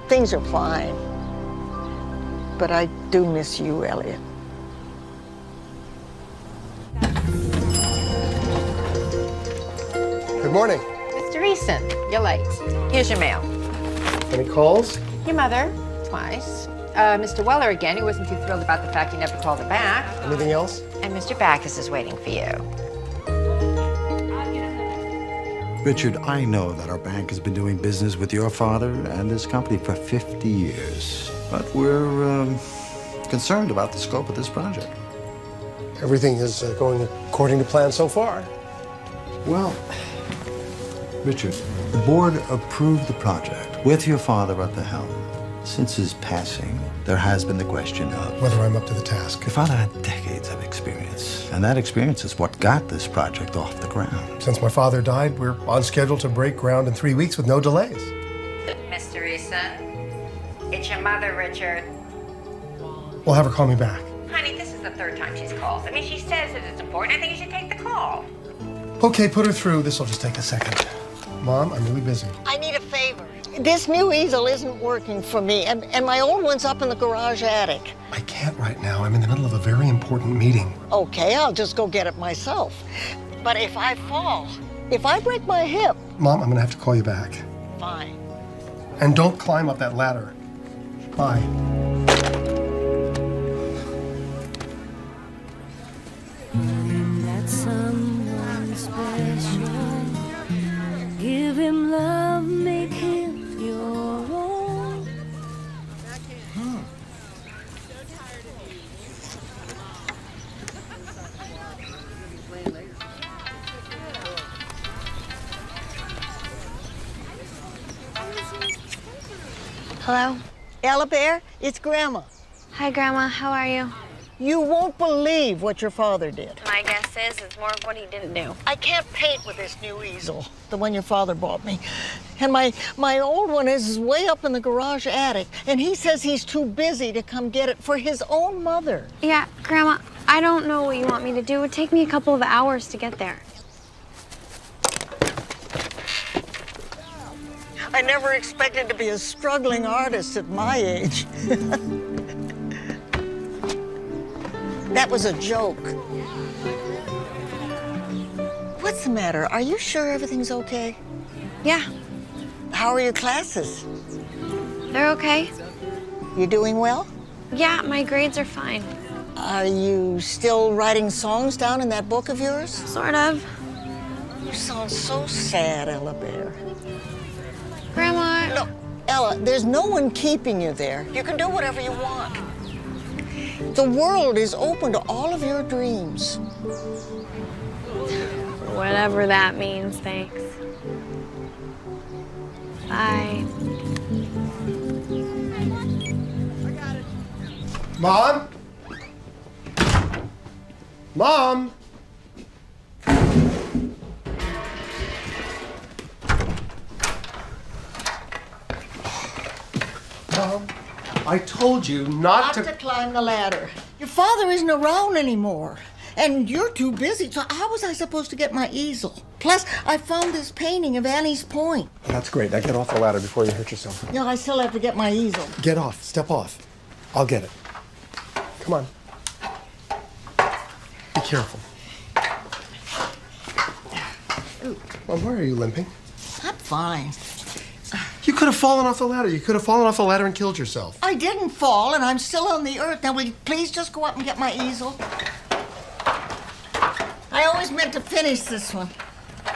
Things are fine. But I do miss you, Elliot. Good morning. Mr. Easton, you're late. Here's your mail. Any calls? Your mother, twice. Mr. Weller again, who wasn't too thrilled about the fact you never called her back. Anything else? And Mr. Backus is waiting for you. Richard, I know that our bank has been doing business with your father and his company for 50 years. But we're concerned about the scope of this project. Everything is going according to plan so far. Well, Richard, the board approved the project with your father at the helm. Since his passing, there has been the question of Whether I'm up to the task. your father had decades of experience, and that experience is what got this project off the ground. Since my father died, we're on schedule to break ground in 3 weeks with no delays. Mr. Easton, it's your mother, Richard. We'll have her call me back. Honey, this is the third time she's called. I mean, she says that it's important. I think you should take the call. Okay, put her through. This will just take a second. Mom, I'm really busy. I need a favor. This new easel isn't working for me, and my old one's up in the garage attic. I can't right now. I'm in the middle of a very important meeting. Okay, I'll just go get it myself. But if I fall, if I break my hip, Mom, I'm gonna have to call you back. fine. And don't climb up that ladder. Bye. That someone special. Give him love, make him your own. Hello? Ella Bear, it's Grandma. Hi, Grandma. How are you? You won't believe what your father did. My guess is it's more of what he didn't do. I can't paint with this new easel, the one your father bought me. And my old one is way up in the garage attic, and he says he's too busy to come get it for his own mother. Yeah, Grandma, I don't know what you want me to do. It would take me a couple of hours to get there. I never expected to be a struggling artist at my age. That was a joke. What's the matter? Are you sure everything's okay? Yeah, How are your classes? they're okay. You doing well? Yeah, my grades are fine. Are you still writing songs down in that book of yours? Sort of. You sound so sad, Ella Bear. Grandma, No, Ella, there's no one keeping you there. You can do whatever you want. The world is open to all of your dreams. whatever that means, thanks. Bye. Mom? Mom? Mom, I told you not Not to climb the ladder. Your father isn't around anymore. And you're too busy, so how was I supposed to get my easel? Plus, I found this painting of Annie's Point. That's great. Now get off the ladder before you hurt yourself. You know, I still have to get my easel. Get off. Step off. I'll get it. Come on. Be careful. Mom, why are you limping? I'm fine. You could have fallen off the ladder. You could have fallen off the ladder and killed yourself. I didn't fall, and I'm still on the earth. Now, will you please just go up and get my easel? I always meant to finish this one.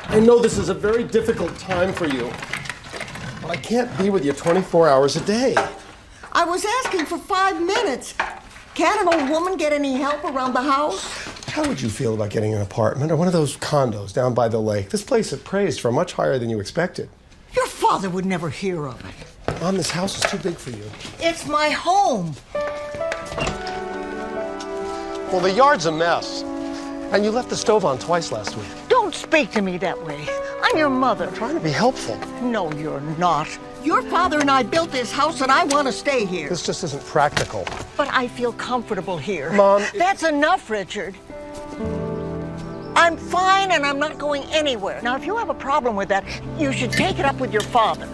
I know this is a very difficult time for you, but I can't be with you 24 hours a day. I was asking for 5 minutes. Can't an old woman get any help around the house? How would you feel about getting an apartment or one of those condos down by the lake? This place is praised for much higher than you expected. Your father would never hear of it. Mom, this house is too big for you. It's my home. Well, the yard's a mess. And you left the stove on twice last week. Don't speak to me that way. I'm your mother. I'm trying to be helpful. No, you're not. Your father and I built this house, and I want to stay here. This just isn't practical. But I feel comfortable here. Mom, That's enough, Richard. I'm fine, and I'm not going anywhere. Now, if you have a problem with that, you should take it up with your father.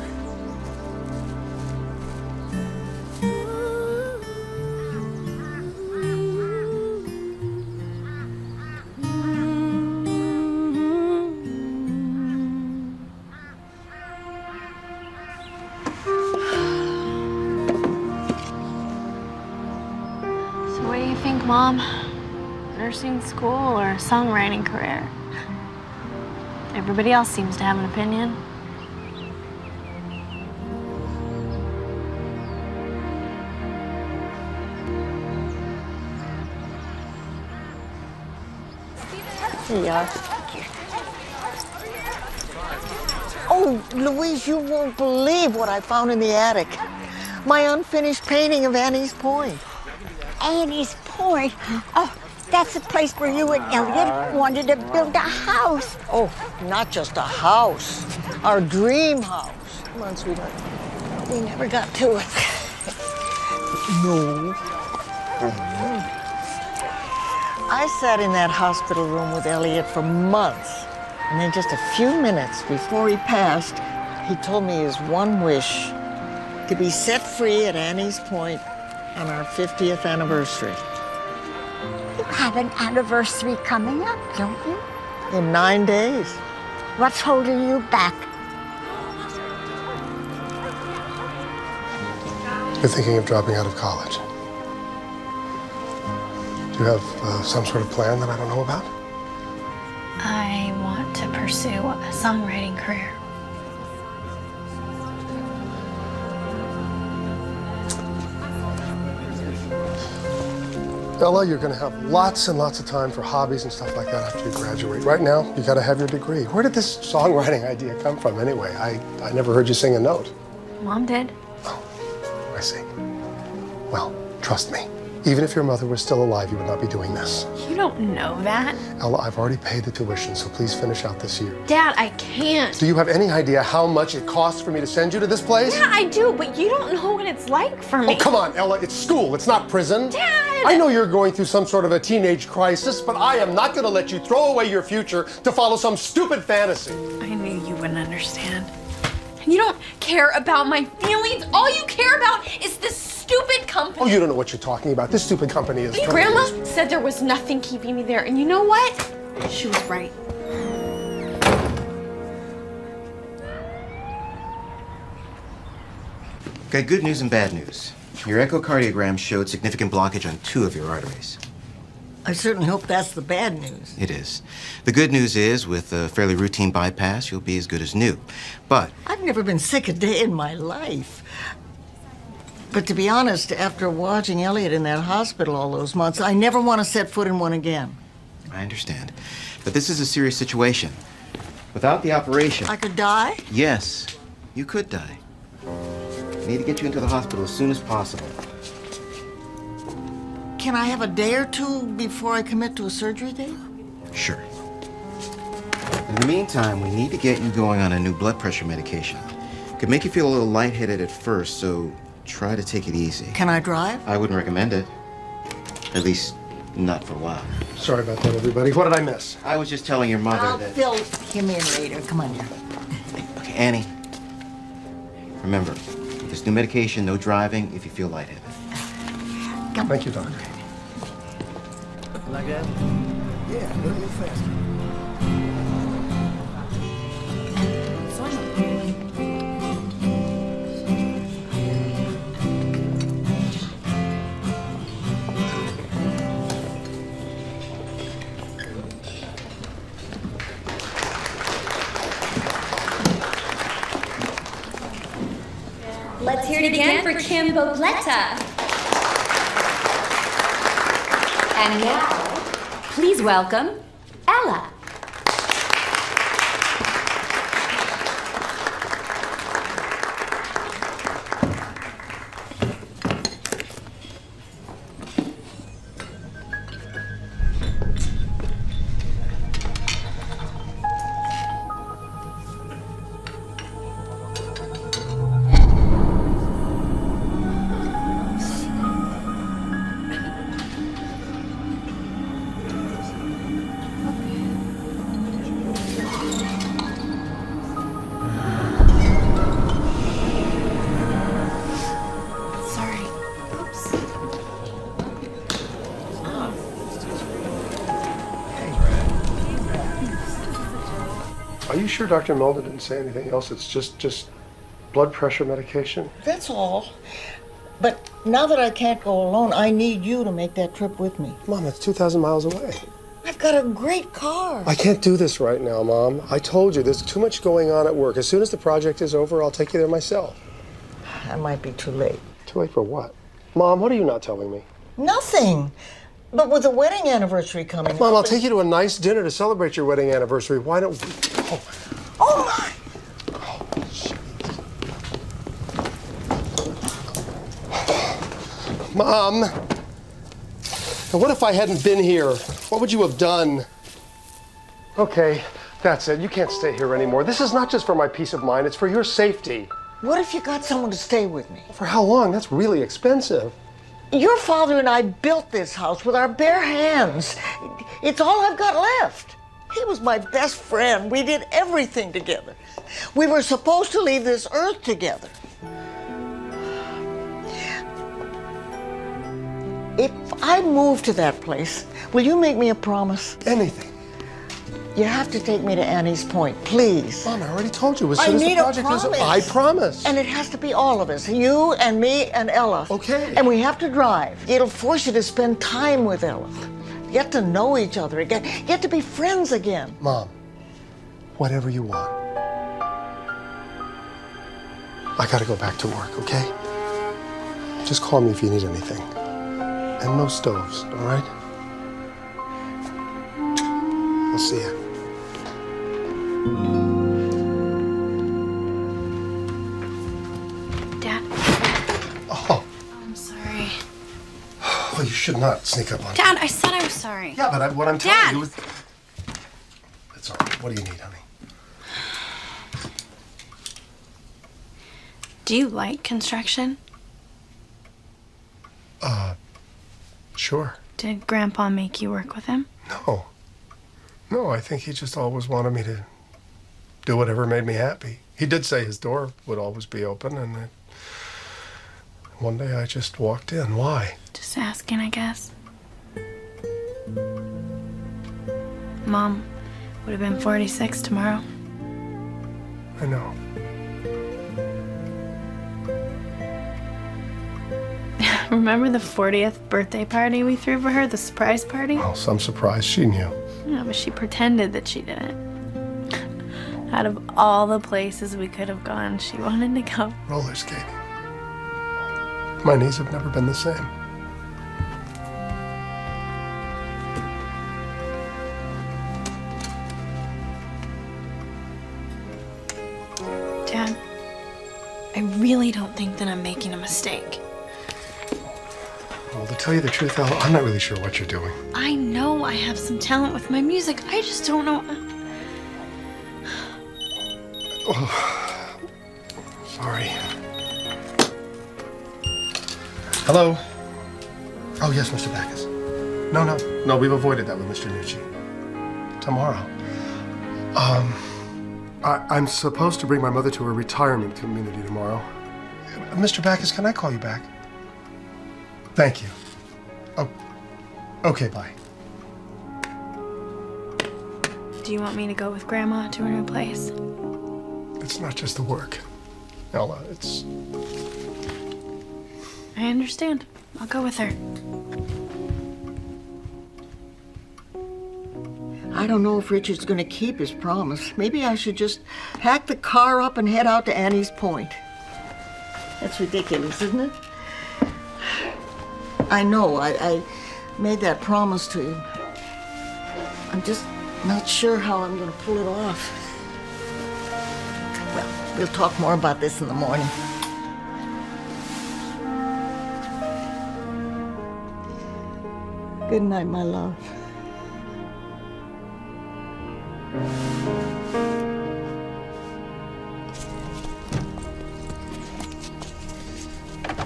Mom, nursing school or a songwriting career? Everybody else seems to have an opinion. Here you are. Oh, Louise, you won't believe what I found in the attic. My unfinished painting of Annie's Point. Annie's Point? Oh, that's the place where you and Elliot wanted to build a house. Oh, not just a house. Our dream house. Come on, sweetheart. We never got to it. No. I sat in that hospital room with Elliot for months. And then just a few minutes before he passed, he told me his one wish, to be set free at Annie's Point on our 50th anniversary. You have an anniversary coming up, don't you? In 9 days. What's holding you back? You're thinking of dropping out of college. Do you have some sort of plan that I don't know about? I want to pursue a songwriting career. Ella, you're going to have lots and lots of time for hobbies and stuff like that after you graduate. Right now, you got to have your degree. Where did this songwriting idea come from anyway? I never heard you sing a note. Mom did. Oh, I see. Well, trust me. Even if your mother was still alive, you would not be doing this. You don't know that. Ella, I've already paid the tuition, so please finish out this year. Dad, I can't. Do you have any idea how much it costs for me to send you to this place? Yeah, I do, but you don't know what it's like for me. Oh, come on, Ella. It's school. It's not prison. Dad! I know you're going through some sort of a teenage crisis, but I am not going to let you throw away your future to follow some stupid fantasy. I knew you wouldn't understand. You don't care about my feelings. All you care about is this stupid company. Oh, you don't know what you're talking about. This stupid company is... Grandma said there was nothing keeping me there, and you know what? She was right. Got good news and bad news. Your echocardiogram showed significant blockage on 2 of your arteries. I certainly hope that's the bad news. It is. The good news is, with a fairly routine bypass, you'll be as good as new. But I've never been sick a day in my life. But to be honest, after watching Elliot in that hospital all those months, I never want to set foot in one again. I understand. But this is a serious situation. Without the operation... I could die? Yes, you could die. I need to get you into the hospital as soon as possible. Can I have a day or two before I commit to a surgery date? Sure. In the meantime, we need to get you going on a new blood pressure medication. Could make you feel a little lightheaded at first, so try to take it easy. Can I drive? I wouldn't recommend it. At least, not for a while. Sorry about that, everybody. What did I miss? I was just telling your mother I'll that... fill him in later. Come on here. Okay, Annie. Remember, with this new medication, no driving if you feel lightheaded. Thank you, Doctor. Like that? Yeah, a little faster. Let's hear it again for Kim Bobletta. And now, please welcome Ella. Are you sure Dr. Mulder didn't say anything else? It's just blood pressure medication? That's all. But now that I can't go alone, I need you to make that trip with me. Mom, that's 2,000 miles away. I've got a great car. I can't do this right now, Mom. I told you, there's too much going on at work. As soon as the project is over, I'll take you there myself. That might be too late. Too late for what? Mom, what are you not telling me? Nothing. But with the wedding anniversary coming Mom, up, I'll take you to a nice dinner to celebrate your wedding anniversary. Why don't we? Oh, my. Mom, now what if I hadn't been here? What would you have done? Okay, that's it. You can't stay here anymore. This is not just for my peace of mind, it's for your safety. What if you got someone to stay with me? For how long? That's really expensive. Your father and I built this house with our bare hands. It's all I've got left. He was my best friend. We did everything together. We were supposed to leave this earth together. If I move to that place, will you make me a promise? Anything. You have to take me to Annie's Point, please. Mom, I already told you. As I soon as the need a project is promise. I promise. And it has to be all of us, you and me and Ella. Okay. And we have to drive. It'll force you to spend time with Ella. Get to know each other again. Get to be friends again. Mom, whatever you want. I gotta go back to work, okay? Just call me if you need anything. And no stoves, all right? I'll see you. Dad. Oh. I'm sorry. Well, you should not sneak up on me. Dad, I said I was sorry. Yeah, but what I'm telling Dad. you is... It's all right. What do you need, honey? Do you like construction? Sure. Did Grandpa make you work with him? No. No, I think he just always wanted me to do whatever made me happy. He did say his door would always be open, and then one day I just walked in. Why? Just asking, I guess. Mom would have been 46 tomorrow. I know. Remember the 40th birthday party we threw for her, the surprise party? Well, so I'm surprised she knew. Yeah, but she pretended that she didn't. Out of all the places we could have gone, she wanted to go. Roller skating. My knees have never been the same. Dad, I really don't think that I'm making a mistake. Well, to tell you the truth, Ella, I'm not really sure what you're doing. I know I have some talent with my music. I just don't know. Oh, sorry. Hello? Oh, yes, Mr. Backus. No, we've avoided that with Mr. Nucci. Tomorrow. I'm supposed to bring my mother to a retirement community tomorrow. Mr. Backus, can I call you back? Thank you. Oh, okay, bye. Do you want me to go with Grandma to her new place? It's not just the work, Ella. It's... I understand. I'll go with her. I don't know if Richard's going to keep his promise. Maybe I should just pack the car up and head out to Annie's Point. That's ridiculous, isn't it? I know, I made that promise to you. I'm just not sure how I'm going to pull it off. Well, we'll talk more about this in the morning. Good night, my love.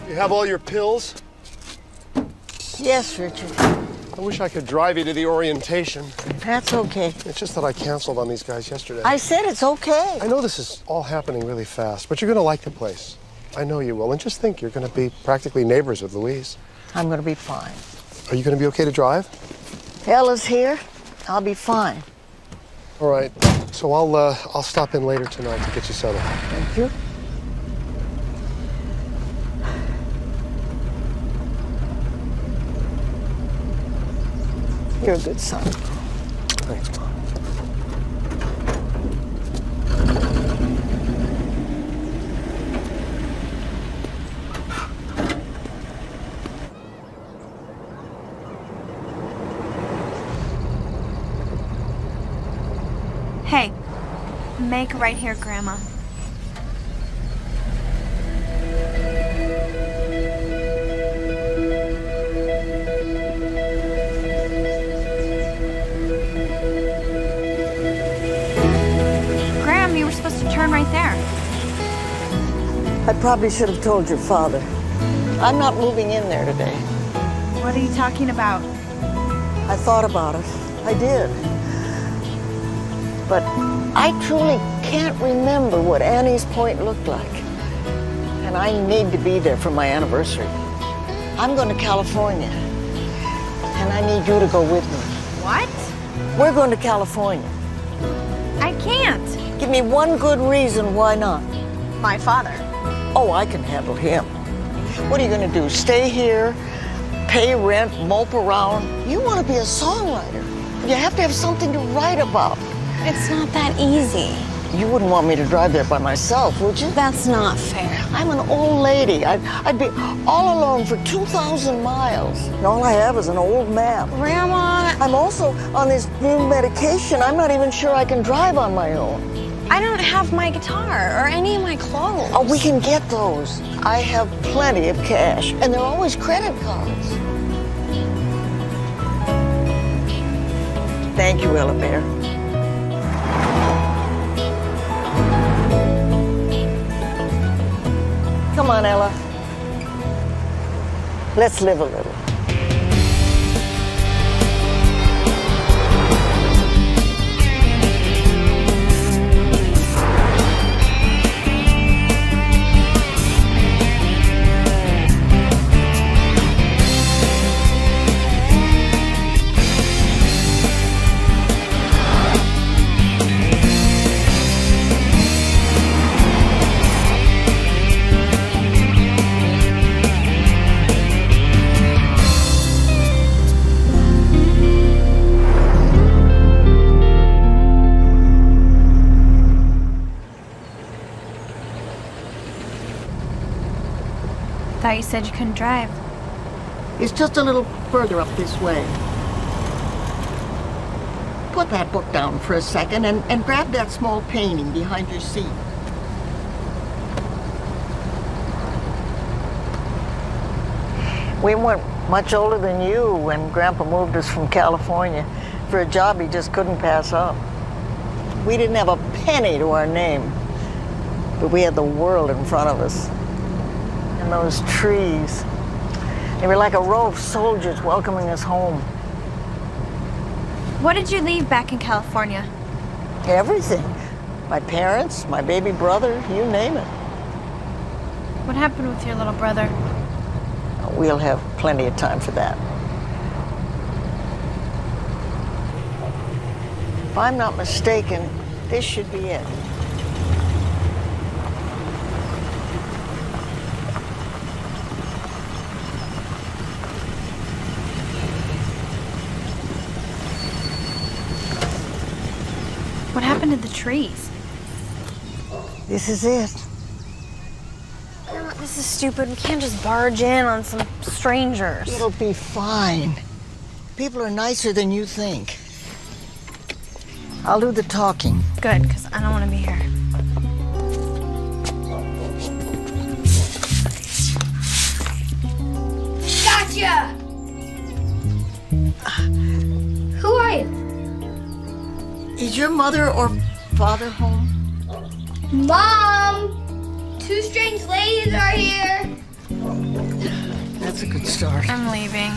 You have all your pills? Yes, Richard. I wish I could drive you to the orientation. That's okay. It's just that I canceled on these guys yesterday. I said it's okay. I know this is all happening really fast, but you're going to like the place. I know you will. And just think, you're going to be practically neighbors with Louise. I'm going to be fine. Are you going to be okay to drive? Ella's here. I'll be fine. All right. So I'll stop in later tonight to get you settled. Thank you. You're a good son. Thanks, Mom. Hey, make right here, Grandma. Graham, you were supposed to turn right there. I probably should have told your father. I'm not moving in there today. What are you talking about? I thought about it. I did. But I truly can't remember what Annie's Point looked like. And I need to be there for my anniversary. I'm going to California. And I need you to go with me. What? We're going to California. I can't. Give me one good reason why not. My father. Oh, I can handle him. What are you going to do? Stay here, pay rent, mope around? You want to be a songwriter. You have to have something to write about. It's not that easy. You wouldn't want me to drive there by myself, would you? That's not fair. I'm an old lady. I'd be all alone for 2,000 miles. And all I have is an old map. Grandma, I'm also on this new medication. I'm not even sure I can drive on my own. I don't have my guitar or any of my clothes. Oh, we can get those. I have plenty of cash, and they're always credit cards. Thank you, Ella Bear. Come on, Ella. Let's live a little. Thought you said you couldn't drive. It's just a little further up this way. Put that book down for a second and grab that small painting behind your seat. We weren't much older than you when Grandpa moved us from California for a job he just couldn't pass up. We didn't have a penny to our name, but we had the world in front of us. And those trees, they were like a row of soldiers welcoming us home. What did you leave back in California? Everything. My parents, my baby brother, you name it. What happened with your little brother? We'll have plenty of time for that. If I'm not mistaken, this should be it. What happened to the trees? This is it. Grandma, this is stupid. We can't just barge in on some strangers. It'll be fine. People are nicer than you think. I'll do the talking. Good, because I don't want to be here. Gotcha! Who are you? Is your mother or father home? Mom! Two strange ladies are here. That's a good start. I'm leaving.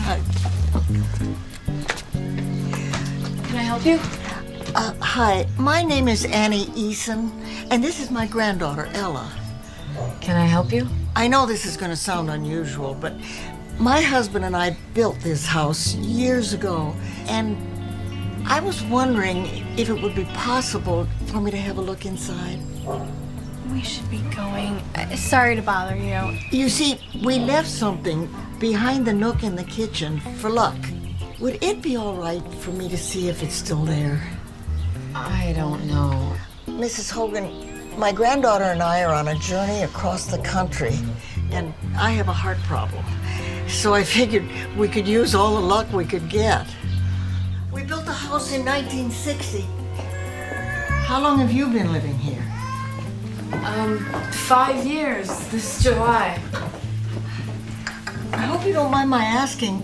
Can I help you? Hi, my name is Annie Eason, and this is my granddaughter, Ella. Can I help you? I know this is going to sound unusual, but my husband and I built this house years ago, and I was wondering if it would be possible for me to have a look inside. We should be going. Sorry to bother you. You see, we left something behind the nook in the kitchen for luck. Would it be all right for me to see if it's still there? I don't know. Mrs. Hogan, my granddaughter and I are on a journey across the country, and I have a heart problem. So I figured we could use all the luck we could get. We built the house in 1960. How long have you been living here? 5 years this July. I hope you don't mind my asking,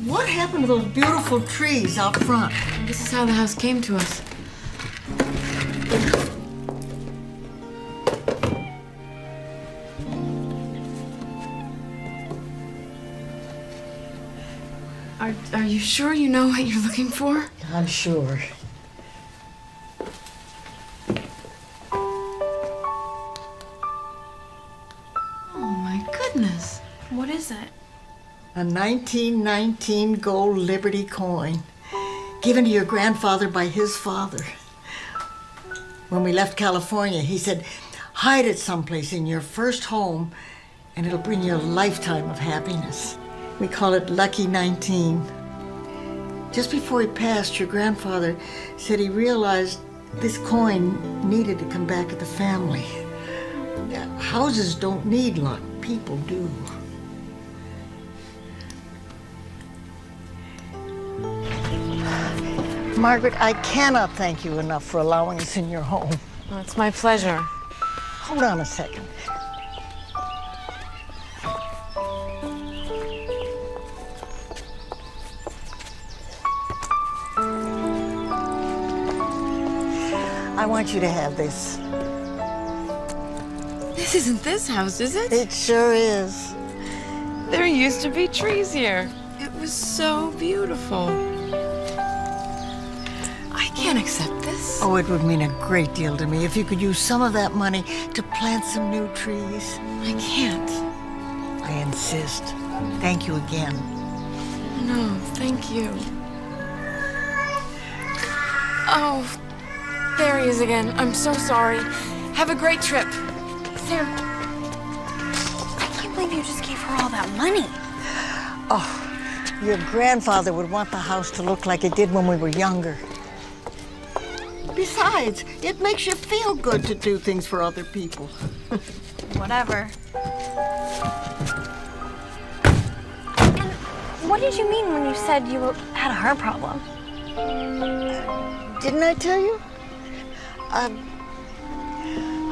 what happened to those beautiful trees out front? This is how the house came to us. Are you sure you know what you're looking for? I'm sure. Oh my goodness. What is it? A 1919 gold Liberty coin given to your grandfather by his father. When we left California, he said, hide it someplace in your first home and it'll bring you a lifetime of happiness. We call it Lucky 19. Just before he passed, your grandfather said he realized this coin needed to come back at the family. Houses don't need luck, people do. Margaret, I cannot thank you enough for allowing us in your home. Oh, it's my pleasure. Hold on a second. I want you to have this. This isn't this house, is it? It sure is. There used to be trees here. It was so beautiful. I can't accept this. Oh, it would mean a great deal to me if you could use some of that money to plant some new trees. I can't. I insist. Thank you again. No, thank you. Oh, there he is again. I'm so sorry. Have a great trip. Sam, I can't believe you just gave her all that money. Oh, your grandfather would want the house to look like it did when we were younger. Besides, it makes you feel good to do things for other people. Whatever. And what did you mean when you said you had a heart problem? Didn't I tell you?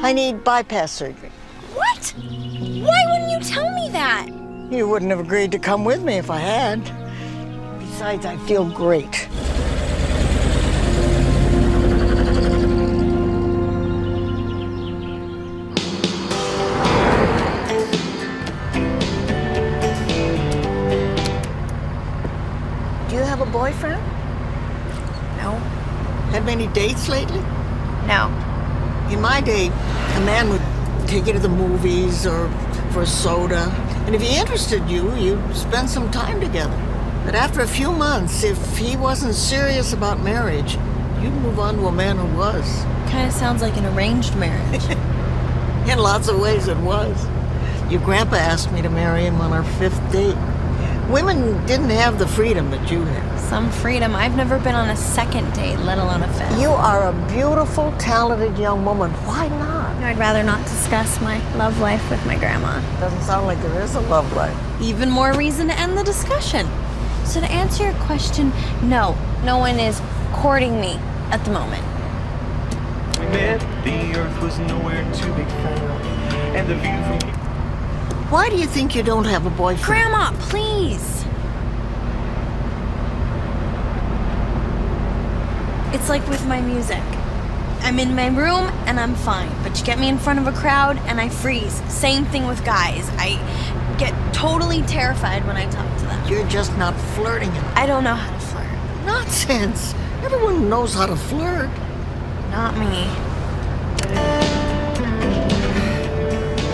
I need bypass surgery. What? Why wouldn't you tell me that? You wouldn't have agreed to come with me if I had. Besides, I feel great. Do you have a boyfriend? No. Had many dates lately? No. In my day, a man would take you to the movies or for a soda. And if he interested you, you'd spend some time together. But after a few months, if he wasn't serious about marriage, you'd move on to a man who was. Kind of sounds like an arranged marriage. In lots of ways it was. Your grandpa asked me to marry him on our 5th date. Women didn't have the freedom that you have. Some freedom. I've never been on a 2nd date, let alone a 5th. You are a beautiful, talented young woman. Why not? I'd rather not discuss my love life with my grandma. Doesn't sound like there is a love life. Even more reason to end the discussion. So to answer your question, no. No one is courting me at the moment. We met, the earth was nowhere to be found, and the view from... Why do you think you don't have a boyfriend? Grandma, please! It's like with my music. I'm in my room and I'm fine, but you get me in front of a crowd and I freeze. Same thing with guys. I get totally terrified when I talk to them. You're just not flirting enough. I don't know how to flirt. Nonsense. Everyone knows how to flirt. Not me.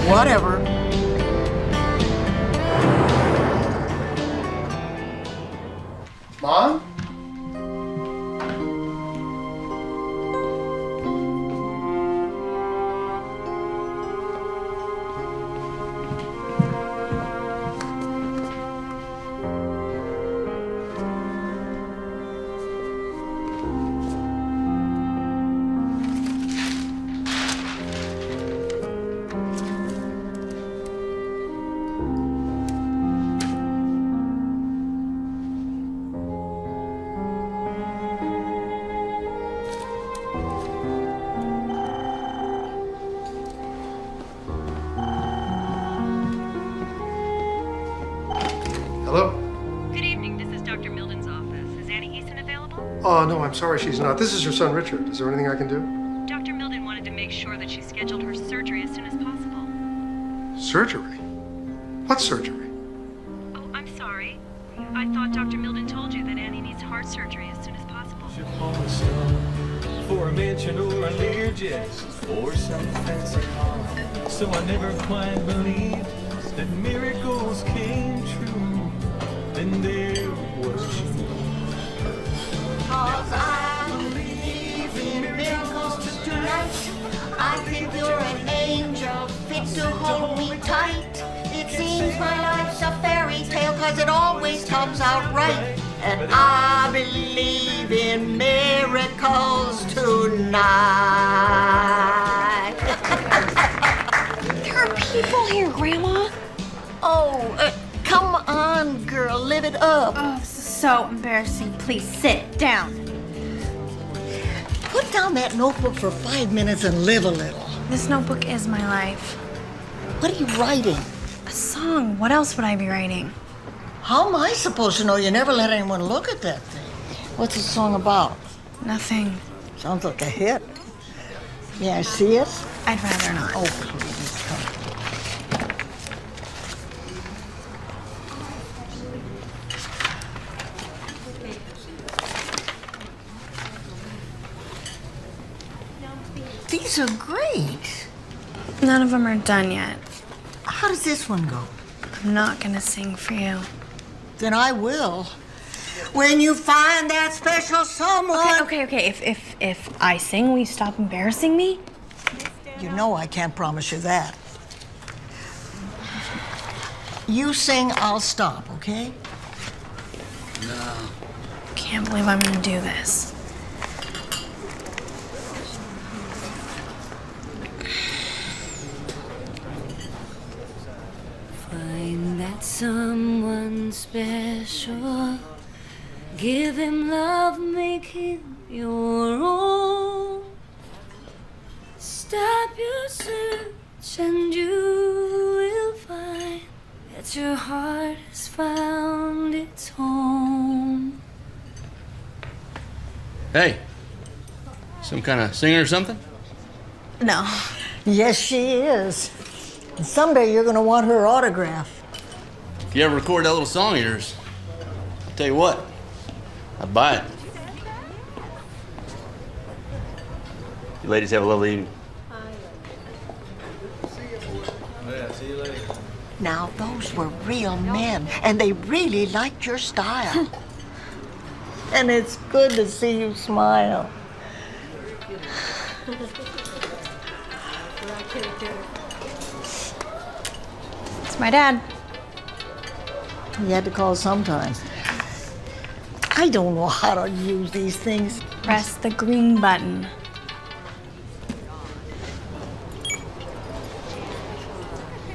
Whatever. Mom? Hello? Good evening. This is Dr. Milden's office. Is Annie Easton available? Oh, no, I'm sorry she's not. This is her son, Richard. Is there anything I can do? Dr. Milden wanted to make sure that she scheduled her surgery as soon as possible. Surgery? What surgery? Oh, I'm sorry. I thought Dr. Milden told you that Annie needs heart surgery as soon as possible. For a mansion or a Learjet or some fancy car. So I never quite believed that miracles came true. Then there was you. 'Cause I believe in miracles tonight. I think you're an angel fit to hold me tight. It seems my life's a fairy tale 'cause it always comes out right. And I believe in miracles tonight. There are people here, Grandma. Oh, come on, girl, live it up. Oh, this is so embarrassing. Please sit down. Put down that notebook for 5 minutes and live a little. This notebook is my life. What are you writing? A song. What else would I be writing? How am I supposed to know? You never let anyone look at that thing. What's the song about? Nothing. Sounds like a hit. May I see it? I'd rather not. Oh, please, come. These are great. None of them are done yet. How does this one go? I'm not gonna sing for you. Then I will. When you find that special someone. Okay. If I sing, will you stop embarrassing me? You know I can't promise you that. You sing, I'll stop, okay? Can't believe I'm gonna do this. Find that someone special. Give him love, make him your own. Stop your search and you will find that your heart has found its home. Hey, some kind of singer or something? No. Yes, she is. And someday you're gonna want her autograph. If you ever record that little song of yours, I'll tell you what, I'd buy it. You ladies have a lovely evening. Now, those were real men, and they really liked your style. And it's good to see you smile. It's my dad. You had to call sometime. I don't know how to use these things. Press the green button.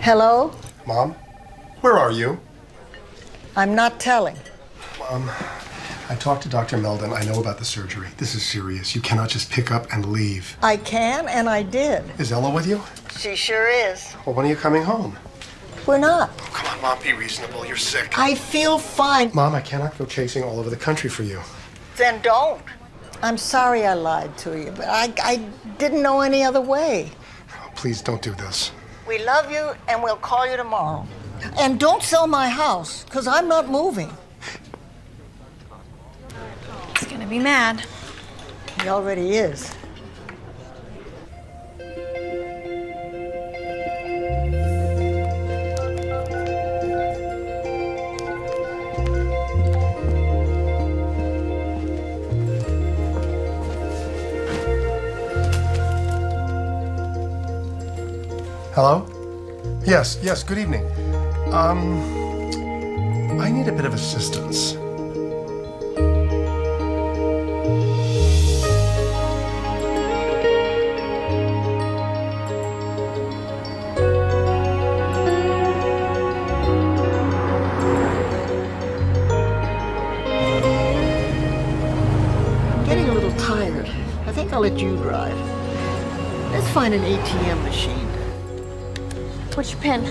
Hello? Mom? Where are you? I'm not telling. Mom, I talked to Dr. Meldon. I know about the surgery. This is serious. You cannot just pick up and leave. I can, and I did. Is Ella with you? She sure is. Well, when are you coming home? We're not. Oh, come on, Mom, be reasonable. You're sick. I feel fine. Mom, I cannot go chasing all over the country for you. Then don't. I'm sorry I lied to you, but I didn't know any other way. Oh, please don't do this. We love you, and we'll call you tomorrow. And don't sell my house, because I'm not moving. He's gonna be mad. He already is. Hello? Yes, good evening. I need a bit of assistance. I'm getting a little tired. I think I'll let you drive. Let's find an ATM machine. What's your pin?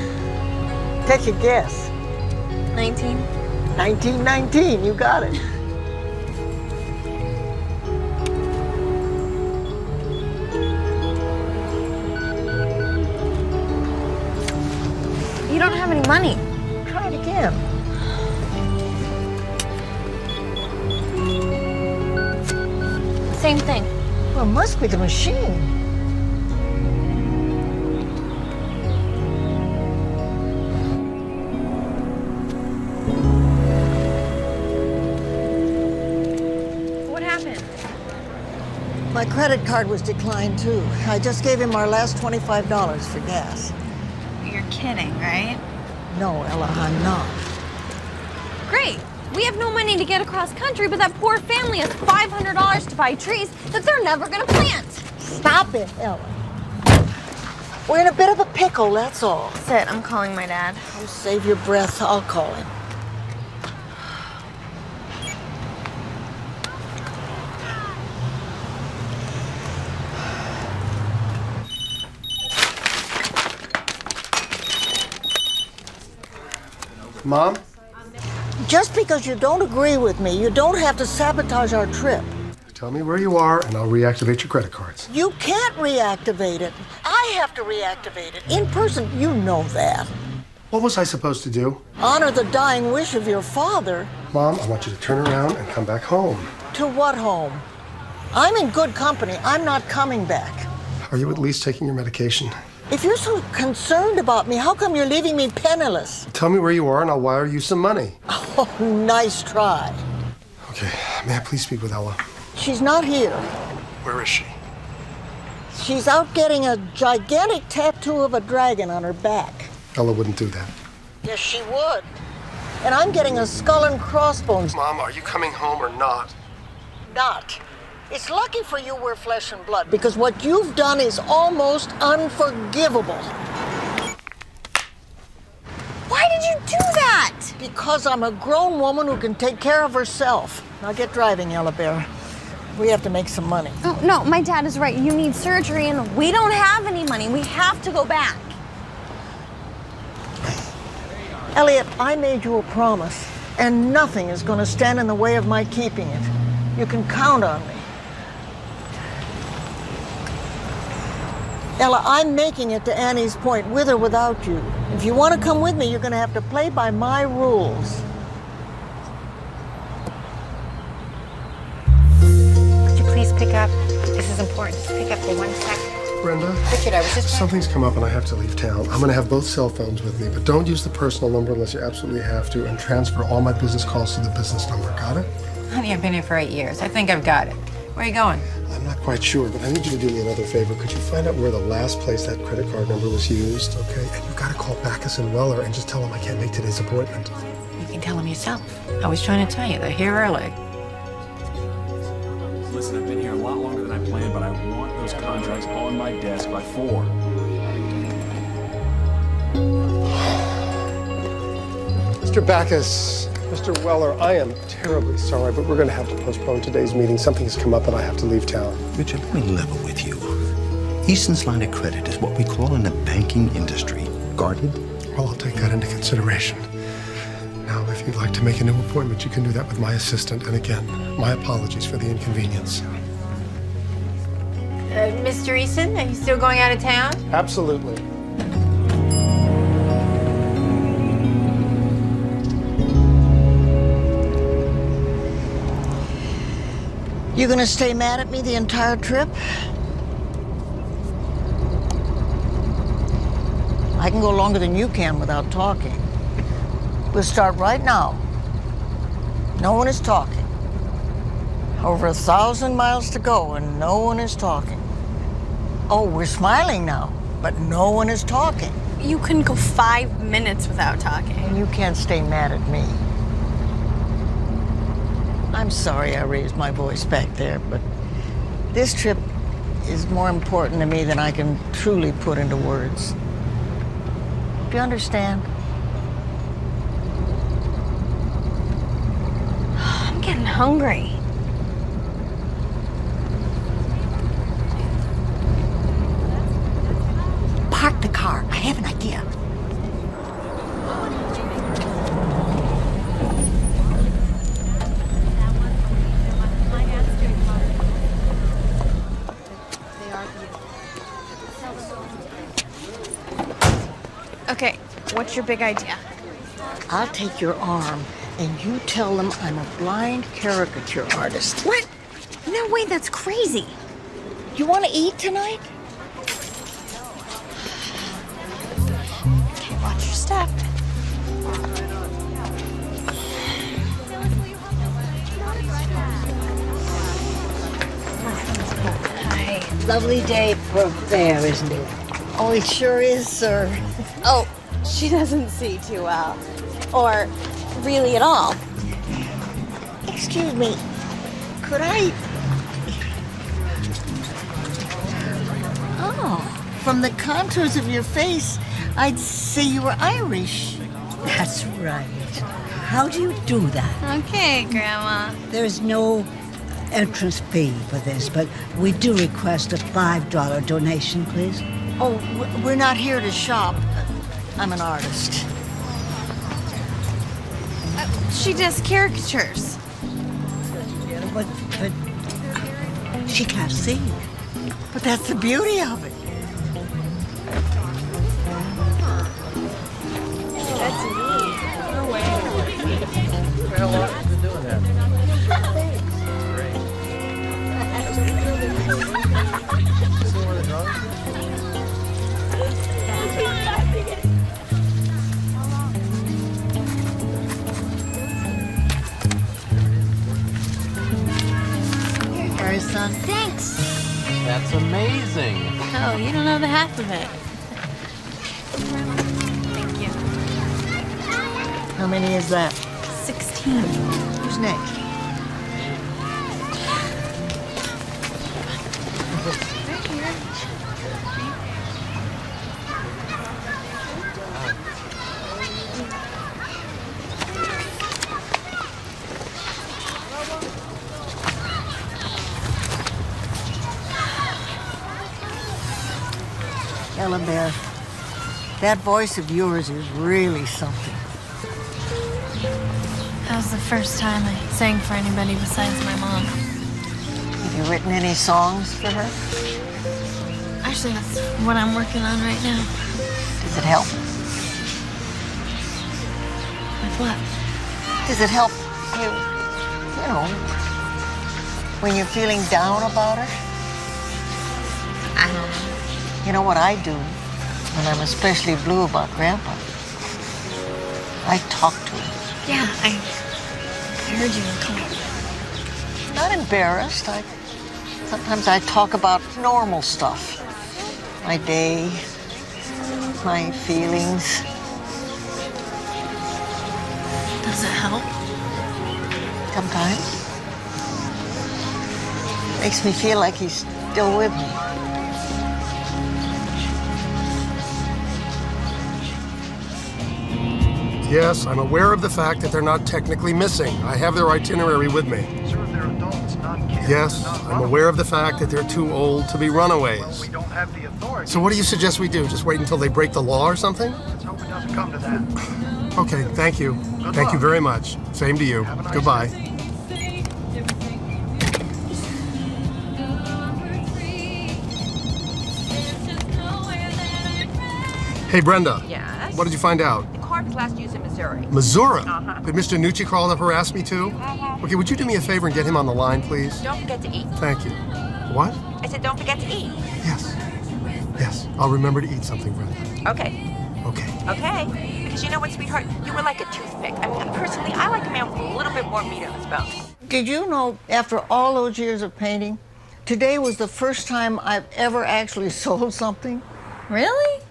Take a guess. 19. 1919, you got it. You don't have any money. Try it again. Same thing. Well, it must be the machine. What happened? My credit card was declined too. I just gave him our last $25 for gas. You're kidding, right? No, Ella, I'm not. Great. We have no money to get across country, but that poor family has $500 to buy trees that they're never gonna plant. Stop it, Ella. We're in a bit of a pickle, that's all. Sit, I'm calling my dad. Oh, save your breath. I'll call him. Mom? Just because you don't agree with me, you don't have to sabotage our trip. Tell me where you are, and I'll reactivate your credit cards. You can't reactivate it. I have to reactivate it. In person, you know that. What was I supposed to do? Honor the dying wish of your father. Mom, I want you to turn around and come back home. To what home? I'm in good company. I'm not coming back. Are you at least taking your medication? If you're so concerned about me, how come you're leaving me penniless? Tell me where you are, and I'll wire you some money. Oh, nice try. Okay, may I please speak with Ella? She's not here. Where is she? She's out getting a gigantic tattoo of a dragon on her back. Ella wouldn't do that. Yes, she would. And I'm getting a skull and crossbones. Mom, are you coming home or not? Not. It's lucky for you we're flesh and blood, because what you've done is almost unforgivable. Why did you do that? Because I'm a grown woman who can take care of herself. Now get driving, Ella Bear. We have to make some money. Oh, no, my dad is right. You need surgery, and we don't have any money. We have to go back. Elliot, I made you a promise, and nothing is going to stand in the way of my keeping it. You can count on me. Ella, I'm making it to Annie's Point, with or without you. If you want to come with me, you're going to have to play by my rules. Could you please pick up? This is important. Just pick up for 1 second. Brenda? Richard, I was just... Something's come up and I have to leave town. I'm going to have both cell phones with me, but don't use the personal number unless you absolutely have to, and transfer all my business calls to the business number. Got it? Honey, I've been here for 8 years. I think I've got it. Where are you going? I'm not quite sure, but I need you to do me another favor. Could you find out where the last place that credit card number was used, okay? And you got to call Backus and Weller and just tell them I can't make today's appointment. You can tell them yourself. I was trying to tell you, they're here early. Listen, I've been here a lot longer than I planned, but I want those contracts on my desk by 4. Mr. Backus, Mr. Weller, I am terribly sorry, but we're going to have to postpone today's meeting. Something has come up and I have to leave town. Richard, let me level with you. Easton's line of credit is what we call in the banking industry guarded. Well, I'll take that into consideration. Now, if you'd like to make a new appointment, you can do that with my assistant. And again, my apologies for the inconvenience. Mr. Easton, are you still going out of town? Absolutely. You gonna stay mad at me the entire trip? I can go longer than you can without talking. We'll start right now. No one is talking. Over 1,000 miles to go and no one is talking. Oh, we're smiling now, but no one is talking. You couldn't go 5 minutes without talking. And you can't stay mad at me. I'm sorry I raised my voice back there, but this trip is more important to me than I can truly put into words. Do you understand? I'm getting hungry. Park the car. I have an idea. What's your big idea? I'll take your arm and you tell them I'm a blind caricature artist. What? No way, that's crazy. You want to eat tonight? Okay, watch your step. Hi. Lovely day for a fair, isn't it? Oh, it sure is, sir. Oh, she doesn't see too well. Or really at all. Excuse me, could I? Oh, from the contours of your face, I'd say you were Irish. That's right. How do you do that? Okay, Grandma. There's no entrance fee for this, but we do request a $5 donation, please. Oh, we're not here to shop. I'm an artist. She does caricatures. But she can't see. But that's the beauty of it. That's neat. No way. How long have you been doing that? Great. See where the drawings are? Here, son. Thanks. That's amazing. Oh, you don't know the half of it. Thank you. How many is that? 16. Who's next? Ella Bear, that voice of yours is really something. That was the first time I sang for anybody besides my mom. Have you written any songs for her? Actually, that's what I'm working on right now. Does it help? With what? Does it help you, when you're feeling down about her? I don't know. You know what I do when I'm especially blue about Grandpa? I talk to him. Yeah, I heard you were talking. Not embarrassed. Sometimes I talk about normal stuff. My day, my feelings. Does it help? Sometimes. Makes me feel like he's still with me. Yes, I'm aware of the fact that they're not technically missing. I have their itinerary with me. Sir, they're adults, not kids. Yes, I'm aware of the fact that they're too old to be runaways. We don't have the authority. So what do you suggest we do? Just wait until they break the law or something? Let's hope it doesn't come to that. Okay, thank you. Good Thank you luck. very much. Same to you. Have a nice Goodbye. day. Hey, Brenda. Yes? What did you find out? The car was last used in Missouri. Missouri? Uh-huh. Did Mr. Nucci call to harass me too? Okay, would you do me a favor and get him on the line, please? Don't forget to eat. Thank you. What? I said don't forget to eat. Yes. Yes, I'll remember to eat something, Brenda. Okay. Okay. Okay. Because you know what, sweetheart? You were like a toothpick. I mean, personally, I like a man with a little bit more meat on his bone. Did you know, after all those years of painting, today was the first time I've ever actually sold something? Really?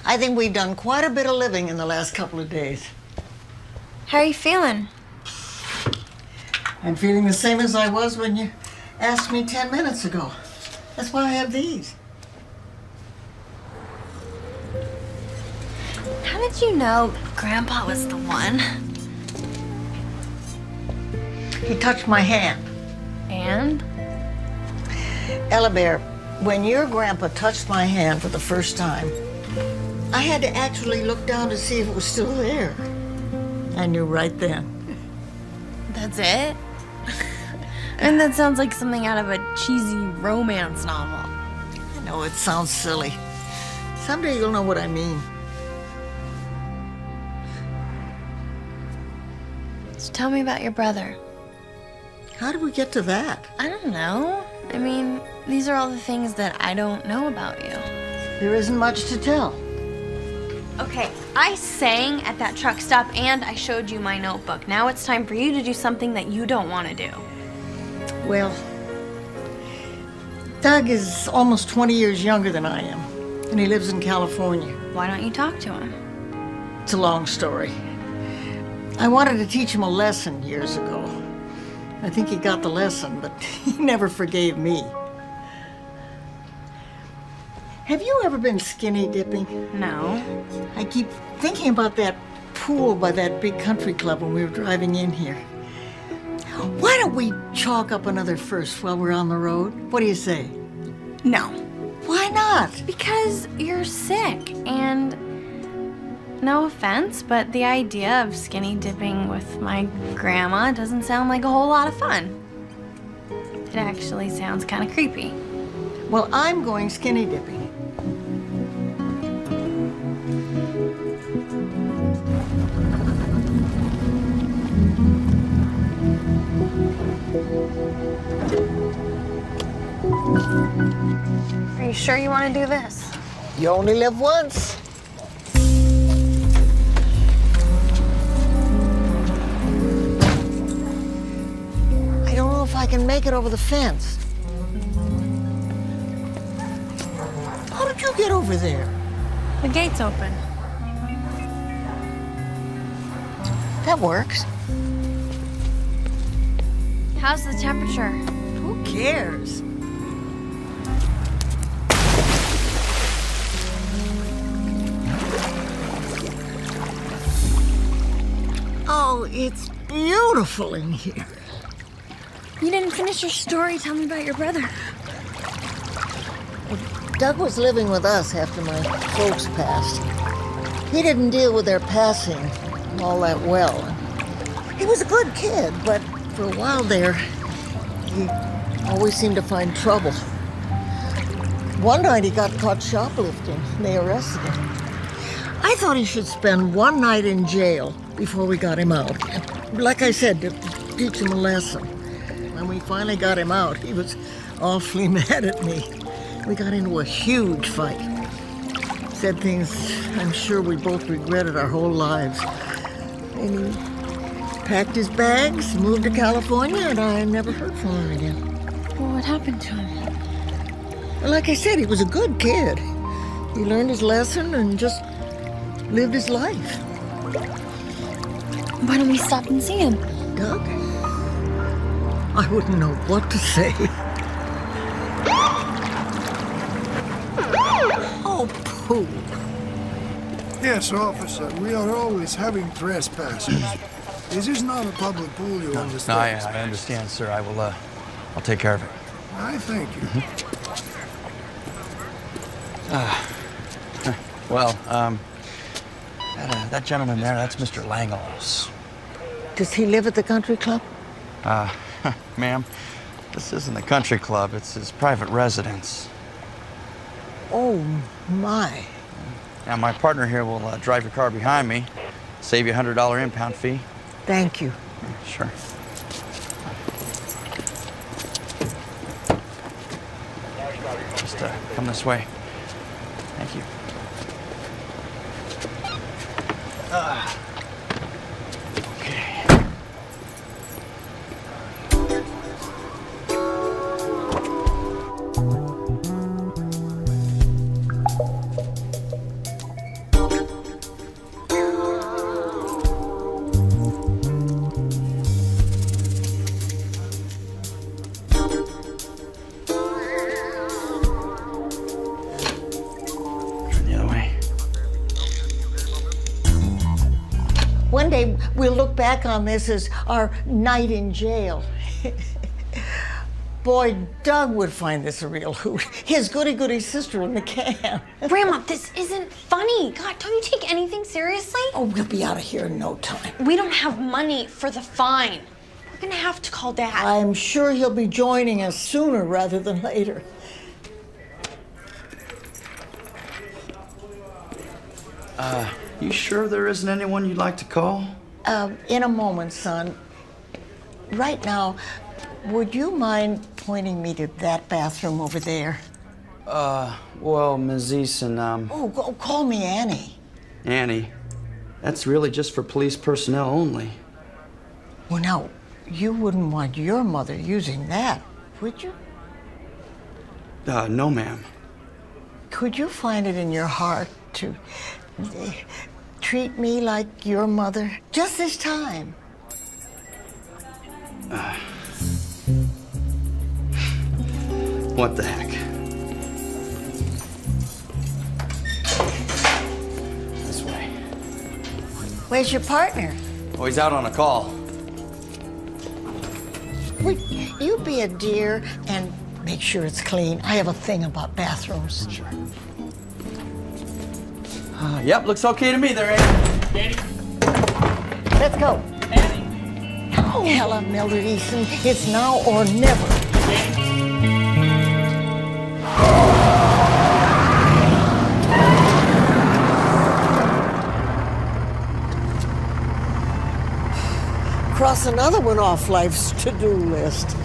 I think we've done quite a bit of living in the last couple of days. How are you feeling? I'm feeling the same as I was when you asked me 10 minutes ago. That's why I have these. How did you know Grandpa was the one? He touched my hand. And? Ella Bear, when your grandpa touched my hand for the first time, I had to actually look down to see if it was still there. I knew right then. That's it? And that sounds like something out of a cheesy romance novel. I know it sounds silly. Someday you'll know what I mean. So tell me about your brother. How did we get to that? I don't know. I mean, these are all the things that I don't know about you. There isn't much to tell. Okay, I sang at that truck stop and I showed you my notebook. Now it's time for you to do something that you don't want to do. Well, Doug is almost 20 years younger than I am, and he lives in California. Why don't you talk to him? It's a long story. I wanted to teach him a lesson years ago. I think he got the lesson, but he never forgave me. Have you ever been skinny dipping? No. I keep thinking about that pool by that big country club when we were driving in here. Why don't we chalk up another first while we're on the road? What do you say? No. Why not? Because you're sick, and no offense, but the idea of skinny dipping with my grandma doesn't sound like a whole lot of fun. It actually sounds kind of creepy. Well, I'm going skinny dipping. Are you sure you want to do this? You only live once. I don't know if I can make it over the fence. How did you get over there? The gate's open. That works. How's the temperature? Who cares? Oh, it's beautiful in here. You didn't finish your story. Tell me about your brother. Doug was living with us after my folks passed. He didn't deal with their passing all that well. He was a good kid, but for a while there, he always seemed to find trouble. One night he got caught shoplifting, and they arrested him. I thought he should spend one night in jail before we got him out. Like I said, to teach him a lesson. When we finally got him out, he was awfully mad at me. We got into a huge fight. Said things I'm sure we both regretted our whole lives. And he packed his bags, moved to California, and I never heard from him again. Well, what happened to him? Well, like I said, he was a good kid. He learned his lesson and just lived his life. Why don't we stop and see him? Doug? I wouldn't know what to say. Oh, pooh. Yes, officer, we are always having trespassers. This is not a public pool, you No, understand? I understand, sir. I will, I'll take care of it. I thank you. Well, that gentleman there, that's Mr. Langles. Does he live at the country club? Ma'am, this isn't the country club. It's his private residence. Oh, my. Now, my partner here will drive your car behind me, save you a $100 impound fee. Thank you. Sure. Just come this way. Thank you. Okay. The other way. One day we'll look back on this as our night in jail. Boy, Doug would find this a real hoot. His goody-goody sister in the can. Grandma, this isn't funny. God, don't you take anything seriously? Oh, we'll be out of here in no time. We don't have money for the fine. We're gonna have to call Dad. I'm sure he'll be joining us sooner rather than later. You sure there isn't anyone you'd like to call? In a moment, son. Right now, would you mind pointing me to that bathroom over there? Well, Ms. Eason, Call me Annie. Annie, that's really just for police personnel only. Well, now, you wouldn't want your mother using that, would you? No, ma'am. Could you find it in your heart to treat me like your mother just this time? What the heck? This way. Where's your partner? Oh, he's out on a call. Would you be a dear and make sure it's clean? I have a thing about bathrooms. Sure. Yep, looks okay to me there, Annie. Let's go. Annie. Oh, hella, Mildred Eason. It's now or never. Cross another one off life's to-do list.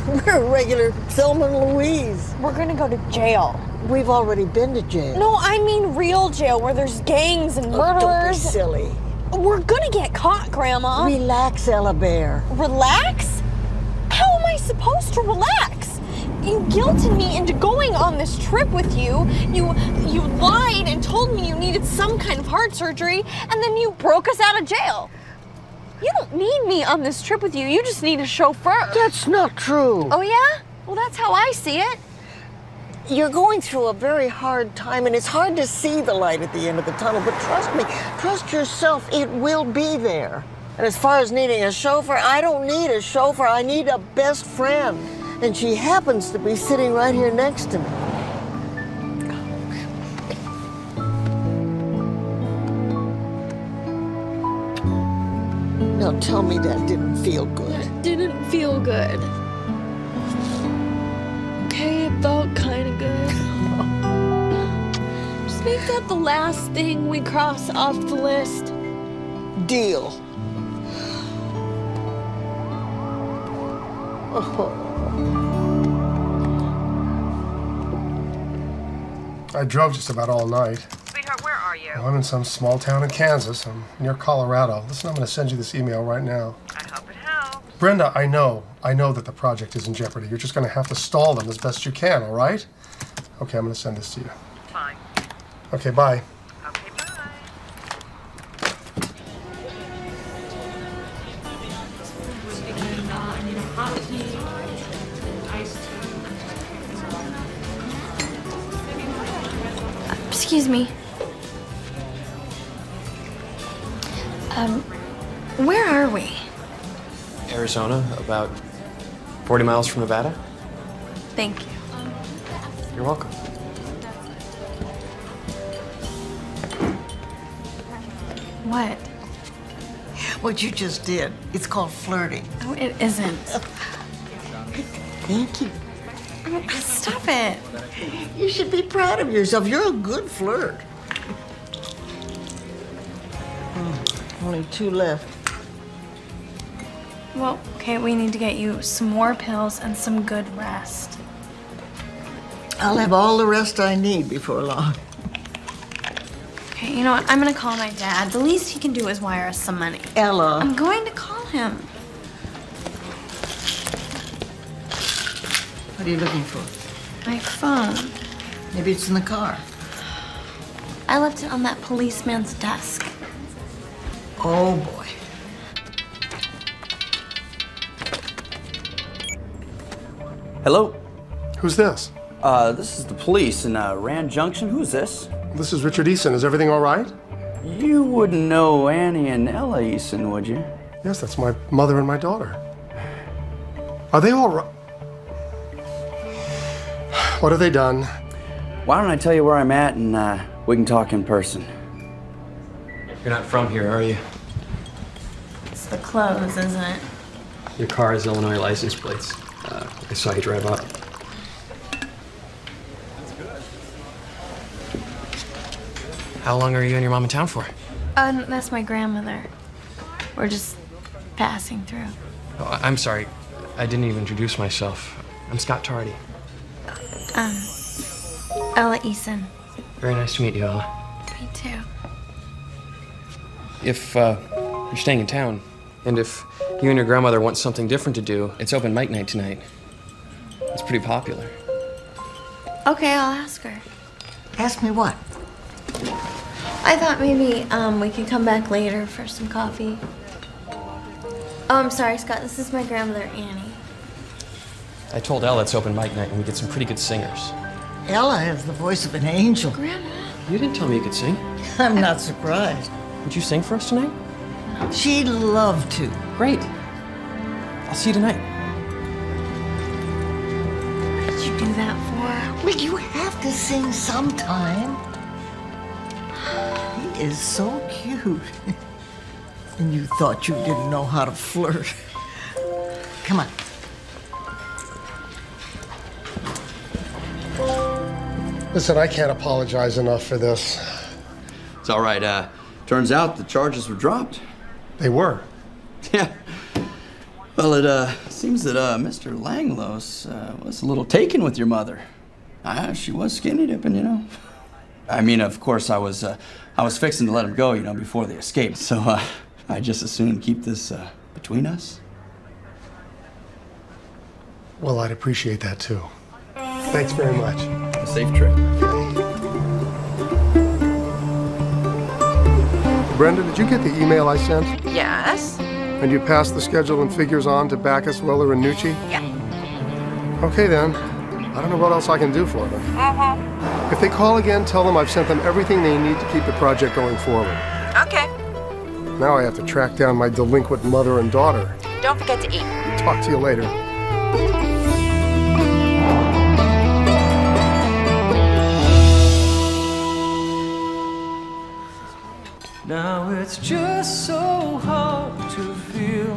We're a regular Thelma and Louise. We're gonna go to jail. We've already been to jail. No, I mean real jail where there's gangs and murderers. Don't be silly. We're gonna get caught, Grandma. Relax, Ella Bear. Relax? How am I supposed to relax? You guilted me into going on this trip with you. You lied and told me you needed some kind of heart surgery, and then you broke us out of jail. You don't need me on this trip with you. You just need a chauffeur. That's not true. Oh, yeah? Well, that's how I see it. You're going through a very hard time, and it's hard to see the light at the end of the tunnel, but trust me, trust yourself, it will be there. And as far as needing a chauffeur, I don't need a chauffeur, I need a best friend. And she happens to be sitting right here next to me. Now tell me that didn't feel good. It didn't feel good. Okay, it felt kind of good. Just make that the last thing we cross off the list. Deal. I drove just about all night. Sweetheart, where are you? Well, I'm in some small town in Kansas. I'm near Colorado. Listen, I'm going to send you this email right now. I hope it helps. Brenda, I know that the project is in jeopardy. You're just going to have to stall them as best you can, all right? Okay, I'm going to send this to you. Fine. Okay, bye. Okay, bye. Excuse me. Where are we? Arizona, about 40 miles from Nevada. Thank you. You're welcome. What? What you just did. It's called flirting. Oh, it isn't. Thank you. Stop it. You should be proud of yourself. You're a good flirt. Only 2 left. Well, okay, we need to get you some more pills and some good rest. I'll have all the rest I need before long. Okay, you know what? I'm gonna call my dad. The least he can do is wire us some money. Ella. I'm going to call him. What are you looking for? My phone. Maybe it's in the car. I left it on that policeman's desk. Oh, boy. Hello? Who's this? This is the police in Rand Junction. Who's this? This is Richard Eason. Is everything all right? You wouldn't know Annie and Ella Eason, would you? Yes, that's my mother and my daughter. Are they all right? What have they done? Why don't I tell you where I'm at and we can talk in person. You're not from here, are you? It's the clothes, isn't it? Your car has Illinois license plates. I saw you drive up. How long are you and your mom in town for? That's my grandmother. We're just passing through. Oh, I'm sorry. I didn't even introduce myself. I'm Scott Tardy. Ella Eason. Very nice to meet you, Ella. Me too. If you're staying in town, and if you and your grandmother want something different to do, it's open mic night tonight. It's pretty popular. Okay, I'll ask her. Ask me what? I thought maybe we could come back later for some coffee. Oh, I'm sorry, Scott. This is my grandmother, Annie. I told Ella it's open mic night and we get some pretty good singers. Ella has the voice of an angel. Grandma. You didn't tell me you could sing. I'm not surprised. Would you sing for us tonight? She'd love to. Great. I'll see you tonight. What did you do that for? Well, you have to sing sometime. He is so cute. And you thought you didn't know how to flirt. Come on. Listen, I can't apologize enough for this. It's all right. Turns out the charges were dropped. They were. Yeah. Well, it seems that Mr. Langlos was a little taken with your mother. She was skinny dipping, you know. I mean, of course, I was fixing to let him go, you know, before they escaped. So I just as soon keep this between us. Well, I'd appreciate that too. Thanks very much. A safe trip. Brenda, did you get the email I sent? Yes. And you passed the schedule and figures on to Backus, Weller, and Nucci? Yeah. Okay then. I don't know what else I can do for them. If they call again, tell them I've sent them everything they need to keep the project going forward. Okay. Now I have to track down my delinquent mother and daughter. Don't forget to eat. Talk to you later. Now it's just so hard to feel,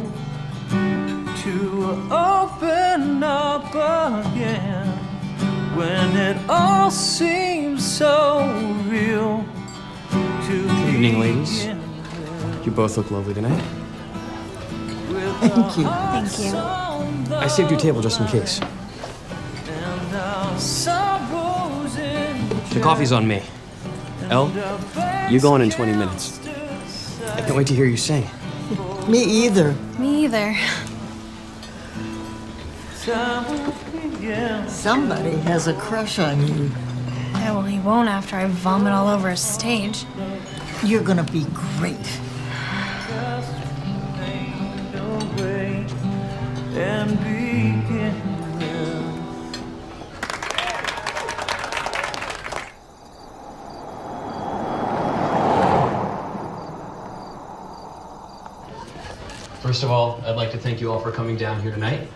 to open up again, when it all seems so real. Good evening, ladies. You both look lovely tonight. Thank you. Thank you. I saved your table just in case. The coffee's on me. Elle, you go on in 20 minutes. I can't wait to hear you sing. Me either. Me either. Somebody has a crush on you. Yeah, well, he won't after I vomit all over his stage. You're gonna be great. And begin. First of all, I'd like to thank you all for coming down here tonight.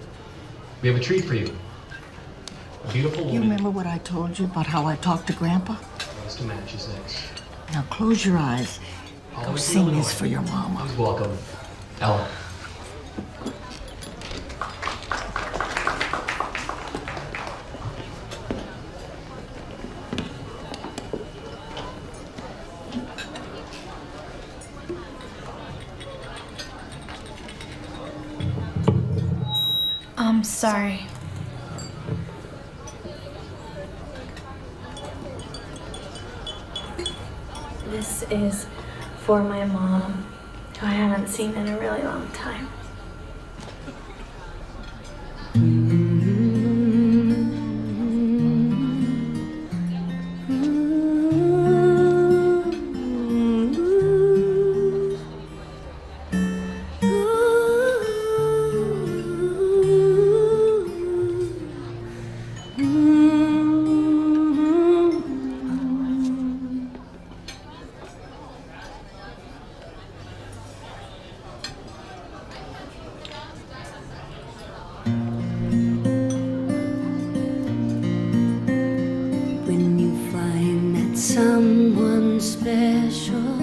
We have a treat for you. A beautiful woman. You remember what I told you about how I talked to Grandpa? Wants to match his next. Now close your eyes. Go Always sing Illinois. this for your mama. Please welcome Ella. I'm sorry. This is for my mom, who I haven't seen in a really long time. When you find that someone special,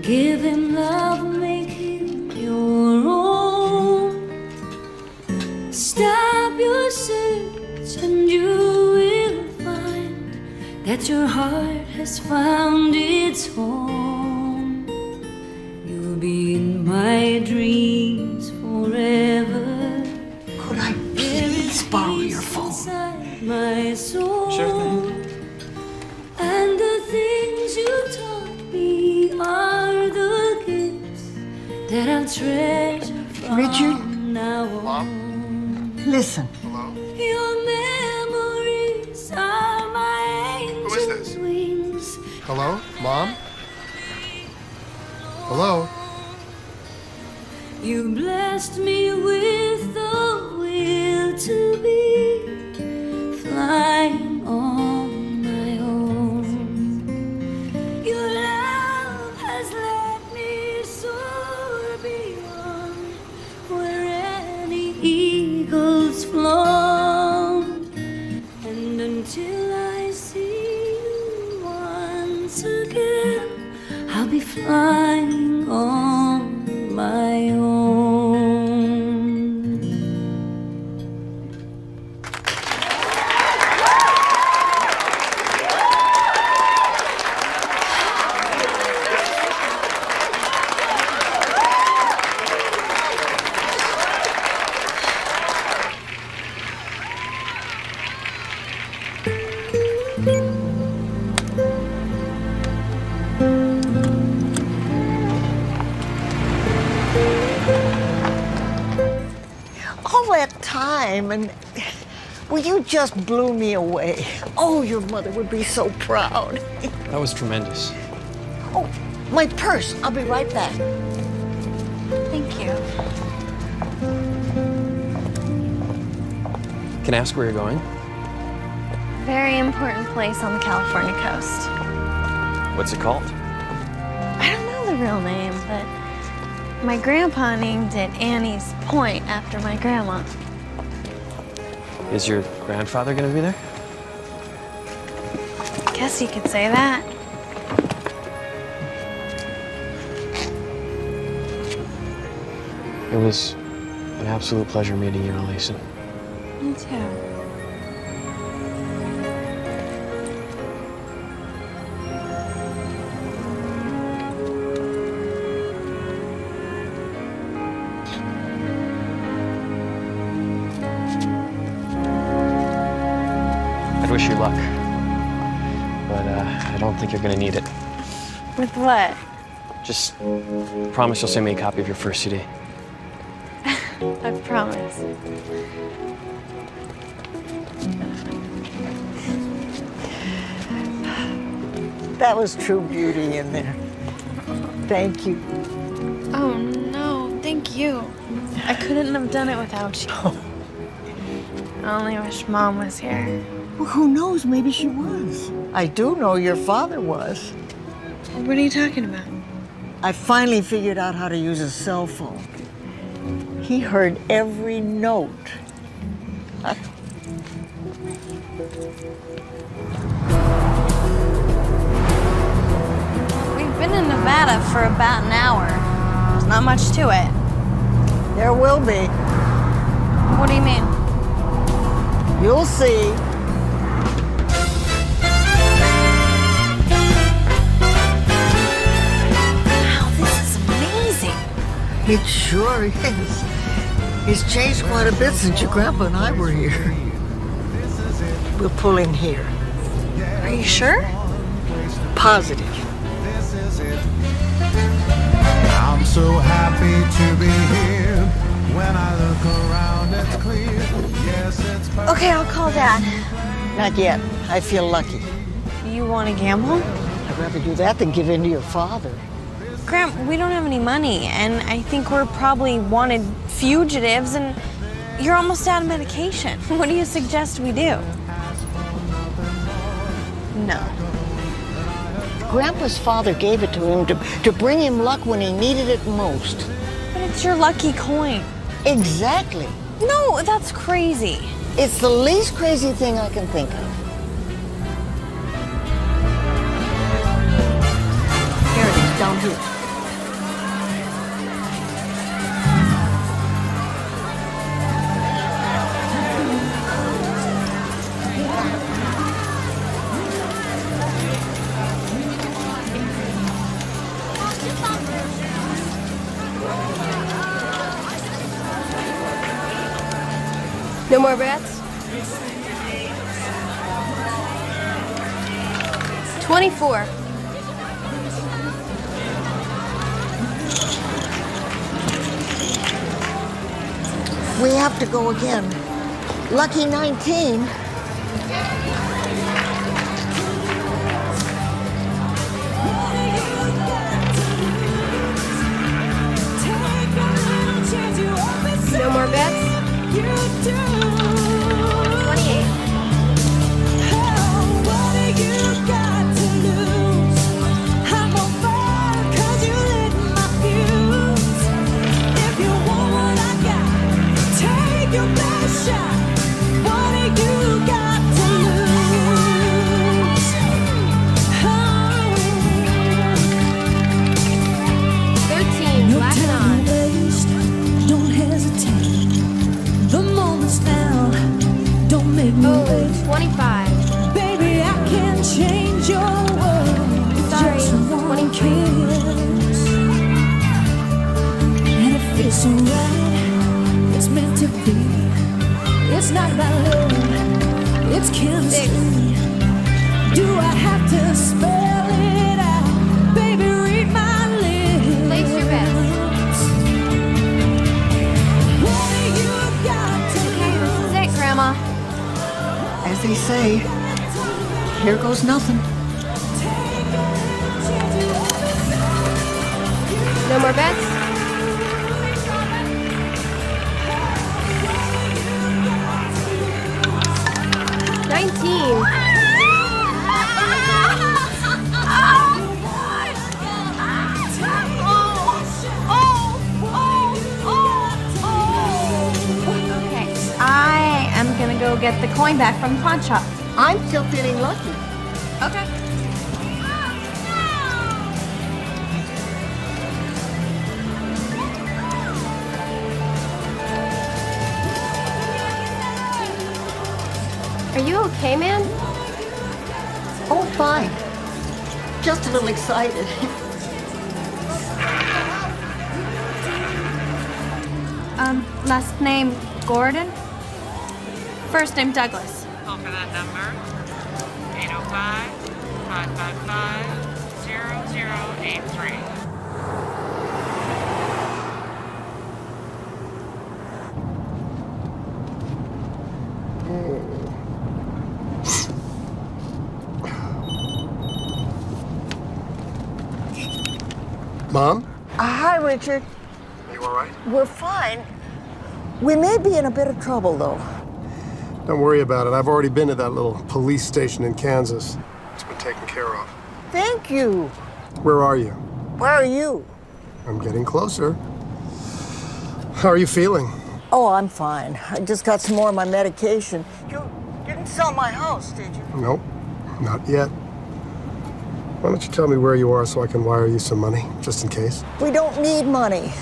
give him love, make him your own. Stop your search and you will find that your heart has found its home. You'll be in my dreams forever. Could I please borrow your phone? My soul. Sure thing. And the things you taught me are the gifts that I'll treasure from Richard? now on. Mom? Listen. Hello? Your memories are my Who is this? angel's wings. Hello? Mom? Hello? You blessed me with the will to be flying on my own. Your love has let me soar beyond where any eagle's flown. And until I see you once again, I'll be flying on my own. All that time, and well, you just blew me away. Oh, your mother would be so proud. That was tremendous. Oh, my purse. I'll be right back. Thank you. Can I ask where you're going? Very important place on the California coast. What's it called? I don't know the real name, but my grandpa named it Annie's Point after my grandma. Is your grandfather gonna be there? Guess you could say that. It was an absolute pleasure meeting you, Elisa. Me too. I'd wish you luck, but I don't think you're gonna need it. With what? Just promise you'll send me a copy of your first CD. I promise. That was true beauty in there. Thank you. Oh no, thank you. I couldn't have done it without you. I only wish Mom was here. Well, who knows? Maybe she was. I do know your father was. What are you talking about? I finally figured out how to use a cell phone. He heard every note. We've been in Nevada for about an hour. There's not much to it. There will be. What do you mean? You'll see. Wow, this is amazing. It sure is. He's changed quite a bit since your grandpa and I were here. We'll pull in here. Are you sure? Positive. I'm so happy to be here. When I look around, it's clear. Yes, it's perfect. Okay, I'll call Dad. Not yet. I feel lucky. You want to gamble? I'd rather do that than give in to your father. Graham, we don't have any money, and I think we're probably wanted fugitives, and you're almost out of medication. What do you suggest we do? No. Grandpa's father gave it to him to bring him luck when he needed it most. But it's your lucky coin. Exactly. No, that's crazy. It's the least crazy thing I can think of. Here it is, down here. No more bets? 24. We have to go again. Lucky 19. No more bets? 28. Don't hesitate. The moment's now. Don't make me wait. 25. Baby, I can change your world. Sorry, Just one 23. kiss. And if it's alright, it's meant to be. It's not about love, it's chemistry. Do I have to spell it out? Baby, read my lips. Place your bets. Okay, this is it, Grandma. As they say, here goes nothing. No more bets? Okay, I am gonna go get the coin back from the pawn shop. I'm still feeling lucky. Okay. Are you okay, man? Oh, fine. Just a little excited. Last name Gordon? First name Douglas. Call for that number. 805-555-0083. Mom? Hi, Richard. You all right? We're fine. We may be in a bit of trouble, though. Don't worry about it. I've already been to that little police station in Kansas. It's been taken care of. Thank you. Where are you? Where are you? I'm getting closer. How are you feeling? Oh, I'm fine. I just got some more of my medication. You didn't sell my house, did you? Nope, not yet. Why don't you tell me where you are so I can wire you some money, just in case? We don't need money.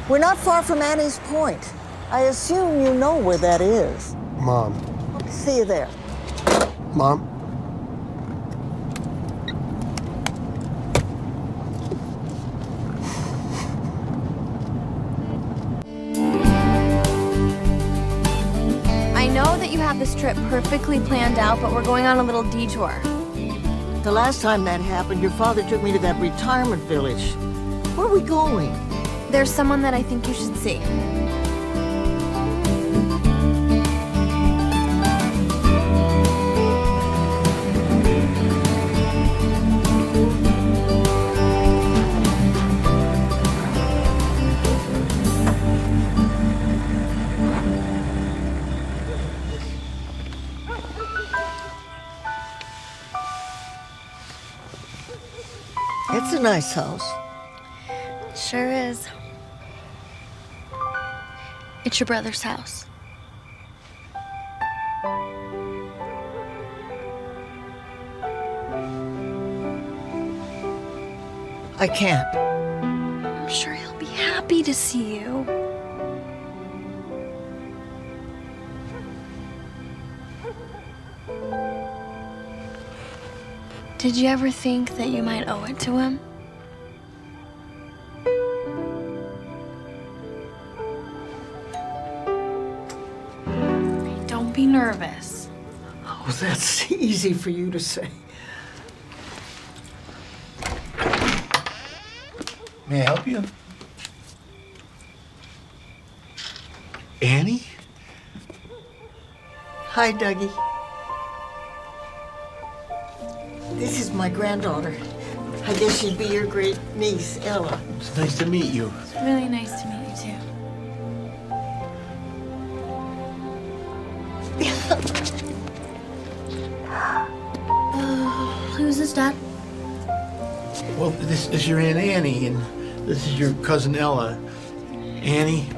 We're not far from Annie's Point. I assume you know where that is. Mom. See you there. Mom? I know that you have this trip perfectly planned out, but we're going on a little detour. The last time that happened, your father took me to that retirement village. Where are we going? There's someone that I think you should see. It's a nice house. Sure is. It's your brother's house. I can't. I'm sure he'll be happy to see you. Did you ever think that you might owe it to him? nervous. Oh, that's easy for you to say. May I help you? Annie? Hi, Dougie. This is my granddaughter. I guess she'd be your great niece, Ella. It's nice to meet you. It's really nice to meet you too. Who's this, Dad? Well, this is your Aunt Annie, and this is your cousin Ella. Annie,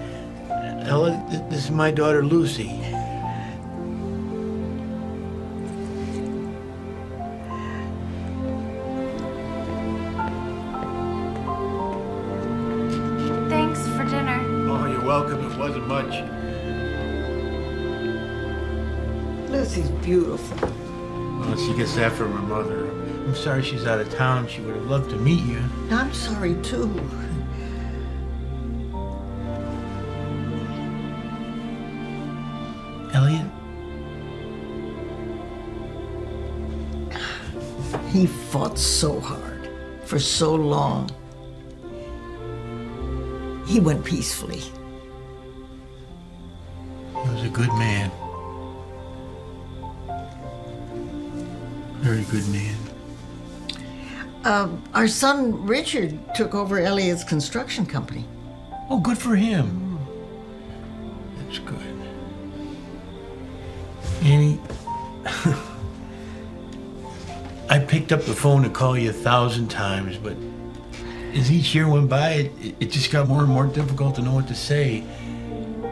Ella, this is my daughter Lucy. Thanks for dinner. Oh, you're welcome. It wasn't much. Lucy's beautiful. Well, she gets that from her mother. I'm sorry she's out of town. She would have loved to meet you. I'm sorry, too. Elliot? He fought so hard for so long. He went peacefully. He was a good man. Very good man. Our son Richard took over Elliot's construction company. Oh, good for him. That's good. Annie, I picked up the phone to call you 1,000 times, but as each year went by, it just got more and more difficult to know what to say.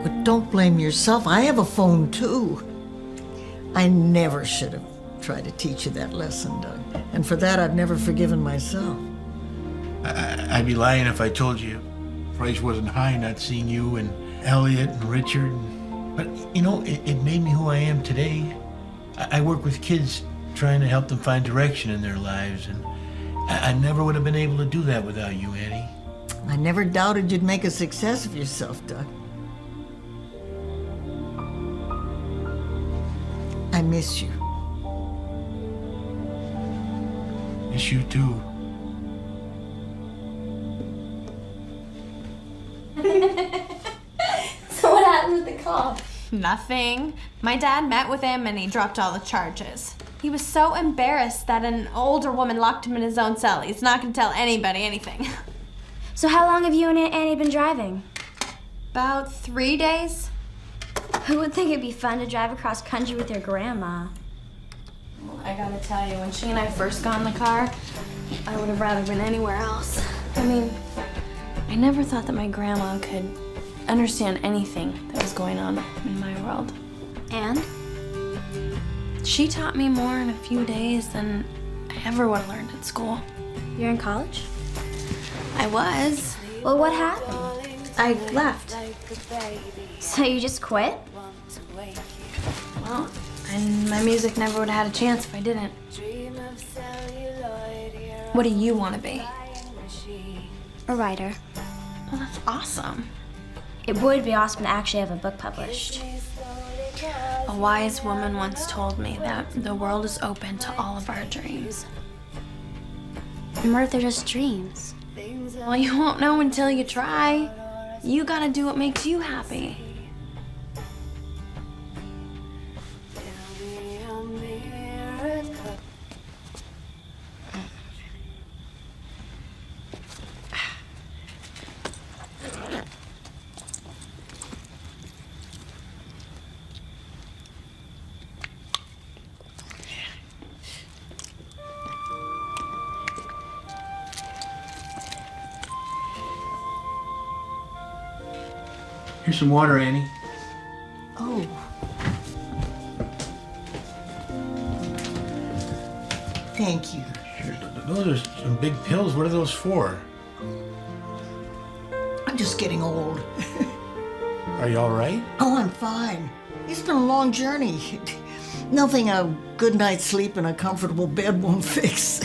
But don't blame yourself. I have a phone, too. I never should have tried to teach you that lesson, Doug. And for that, I've never forgiven myself. I'd be lying if I told you price wasn't high not seeing you and Elliot and Richard. But, you know, it made me who I am today. I work with kids trying to help them find direction in their lives, and I never would have been able to do that without you, Annie. I never doubted you'd make a success of yourself, Doug. I miss you. Miss you too. So what happened with the cop? Nothing. My dad met with him and he dropped all the charges. He was so embarrassed that an older woman locked him in his own cell. He's not gonna tell anybody anything. So how long have you and Aunt Annie been driving? About 3 days. Who would think it'd be fun to drive across country with your grandma? Well, I gotta tell you, when she and I first got in the car, I would have rather been anywhere else. I mean, I never thought that my grandma could understand anything that was going on in my world. And? She taught me more in a few days than I ever would have learned at school. You're in college? I was. Well, what happened? I left. So you just quit? Well, and my music never would have had a chance if I didn't. What do you want to be? A writer. Well, that's awesome. It would be awesome to actually have a book published. A wise woman once told me that the world is open to all of our dreams. And what if they're just dreams? Well, you won't know until you try. You gotta do what makes you happy. Here's some water, Annie. Oh. Thank you. Sure. Those are some big pills. What are those for? I'm just getting old. Are you all right? Oh, I'm fine. It's been a long journey. Nothing a good night's sleep in a comfortable bed won't fix.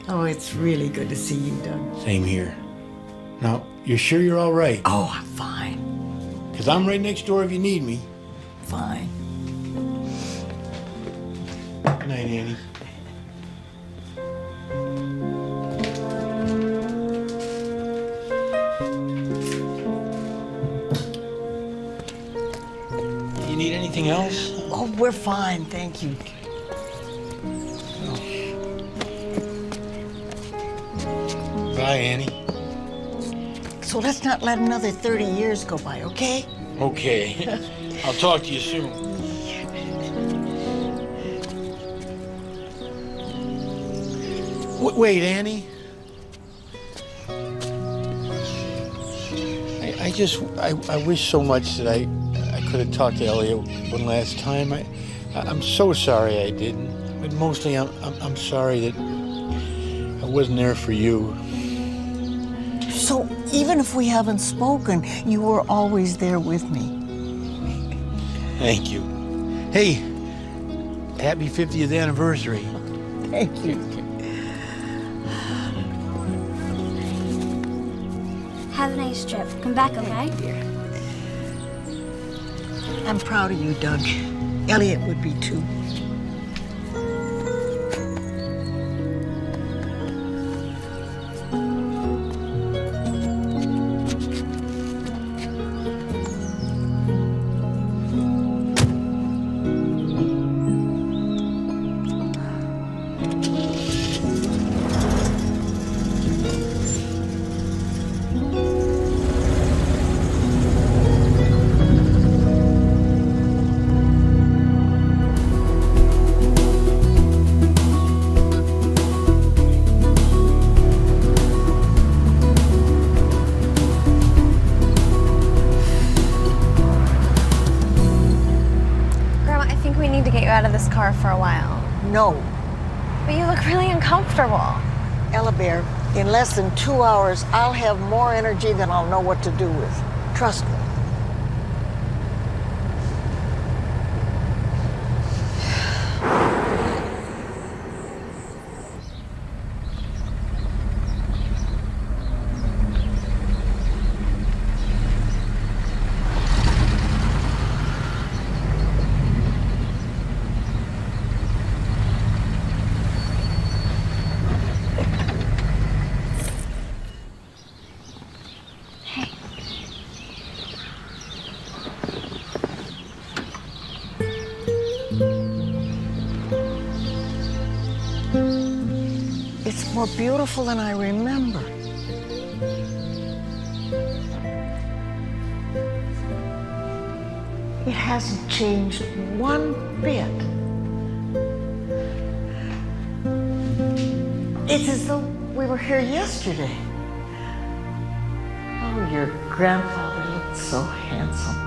Oh, it's really good to see you, Doug. Same here. Now, you're sure you're all right? Oh, I'm fine. Because I'm right next door if you need me. fine. Good night, Annie. You need anything else? Oh, we're fine, thank you. Bye, Annie. So let's not let another 30 years go by, okay? Okay. I'll talk to you soon. Wait, Annie. I wish so much that I could have talked to Elliot one last time. I'm so sorry I didn't. But mostly I'm sorry that I wasn't there for you. So even if we haven't spoken, you were always there with me. Thank you. Hey, happy 50th anniversary. Thank you. Have a nice trip. Come back, okay? I'm proud of you, Doug. Elliot would be too. Out of this car for a while. No. But you look really uncomfortable. Ella Bear, in less than 2 hours, I'll have more energy than I'll know what to do with. Trust me. It's more beautiful than I remember. It hasn't changed one bit. It's as though we were here yesterday. Oh, your grandfather looked so handsome.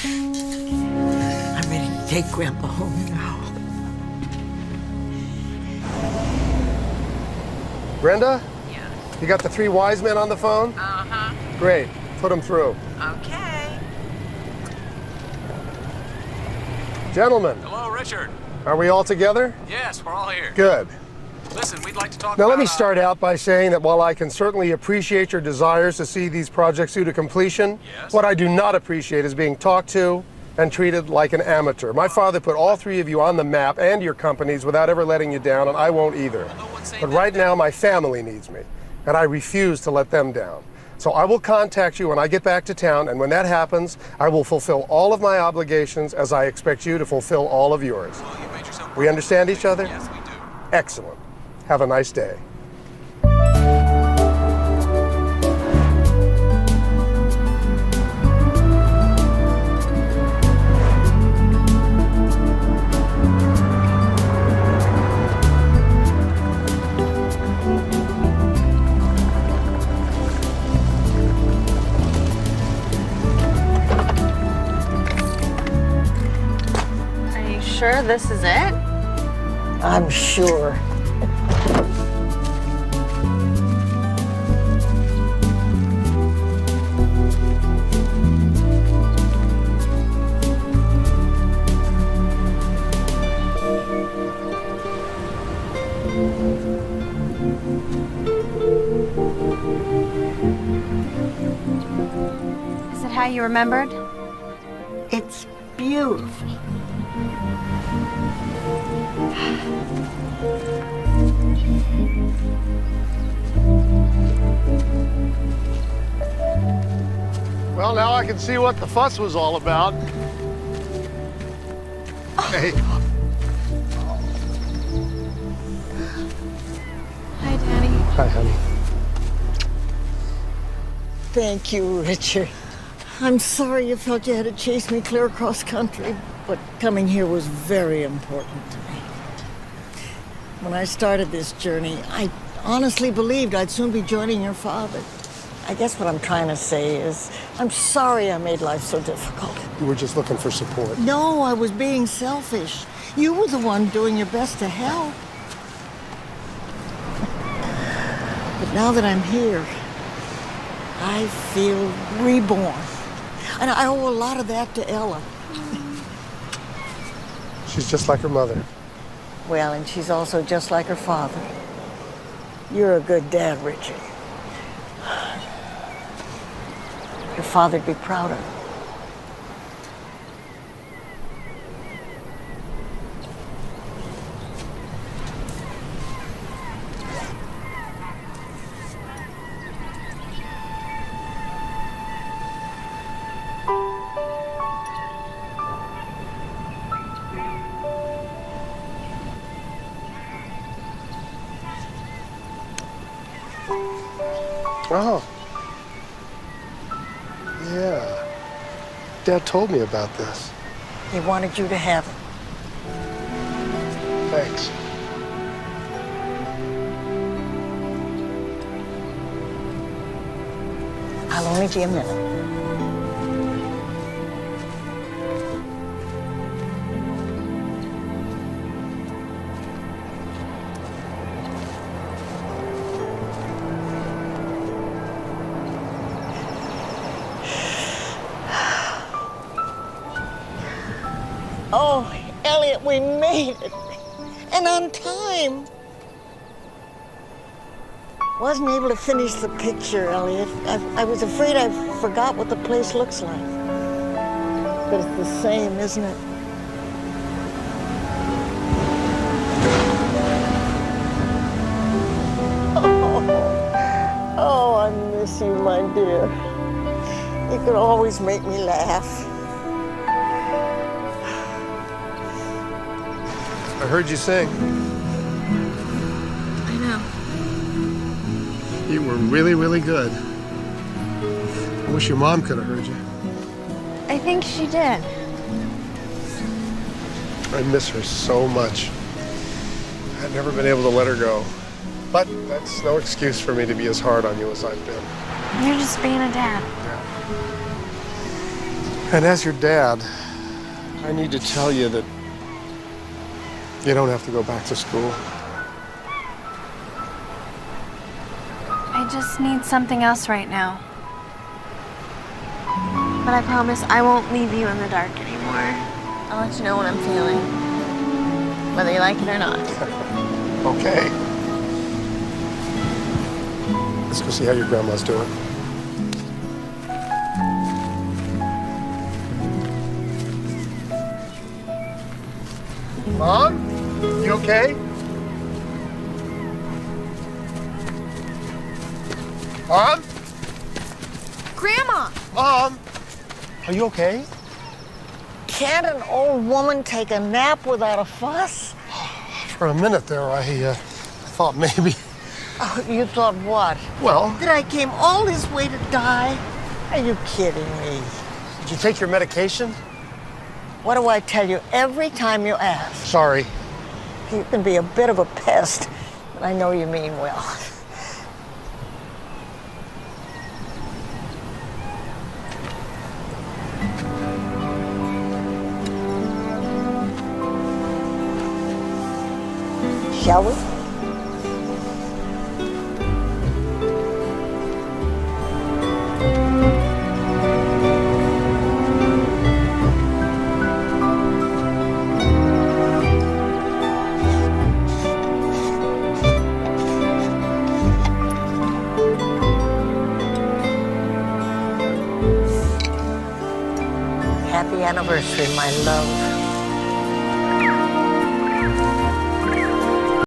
I'm ready to take Grandpa home now. Brenda? Yeah. You got the 3 wise men on the phone? Uh-huh. Great. Put them through. Okay. Gentlemen. Hello, Richard. Are we all together? Yes, we're all here. Good. Listen, we'd like to talk Now about... let me start out by saying that while I can certainly appreciate your desires to see these projects through to completion, what I do not appreciate is being talked to and treated like an amateur. My father put all 3 of you on the map and your companies without ever letting you down, and I won't either. But right now, my family needs me, and I refuse to let them down. So I will contact you when I get back to town, and when that happens, I will fulfill all of my obligations as I expect you to fulfill all of yours. We understand each other? Yes, we do. Excellent. Have a nice day. Are you sure this is it? I'm sure. Is it how you remembered? It's beautiful. Well, now I can see what the fuss was all about. Hey. Hi, Daddy. Hi, honey. Thank you, Richard. I'm sorry you felt you had to chase me clear across country, but coming here was very important to me. When I started this journey, I honestly believed I'd soon be joining your father. I guess what I'm trying to say is, I'm sorry I made life so difficult. You were just looking for support. No, I was being selfish. You were the one doing your best to help. But now that I'm here, I feel reborn. And I owe a lot of that to Ella. She's just like her mother. Well, and she's also just like her father. You're a good dad, Richard. Your father'd be proud of you. Oh. Yeah. Dad told me about this. He wanted you to have it. Thanks. I'll only be a minute. Oh, Elliot, we made it. And on time. Wasn't able to finish the picture, Elliot. I was afraid I forgot what the place looks like. But it's the same, isn't it? Oh, I miss you, my dear. You could always make me laugh. I heard you sing. I know. You were really, really good. I wish your mom could have heard you. I think she did. I miss her so much. I've never been able to let her go. But that's no excuse for me to be as hard on you as I've been. You're just being a dad. And as your dad, I need to tell you that you don't have to go back to school. I just need something else right now. But I promise I won't leave you in the dark anymore. I'll let you know what I'm feeling, whether you like it or not. Okay. Let's go see how your grandma's doing. Mom? You okay? Mom? Mom, are you okay? Can't an old woman take a nap without a fuss? For a minute there, I thought maybe. Oh, you thought what? Well, that I came all this way to die? Are you kidding me? Did you take your medication? What do I tell you every time you ask? Sorry. You can be a bit of a pest, but I know you mean well. Shall we? Happy anniversary, my love.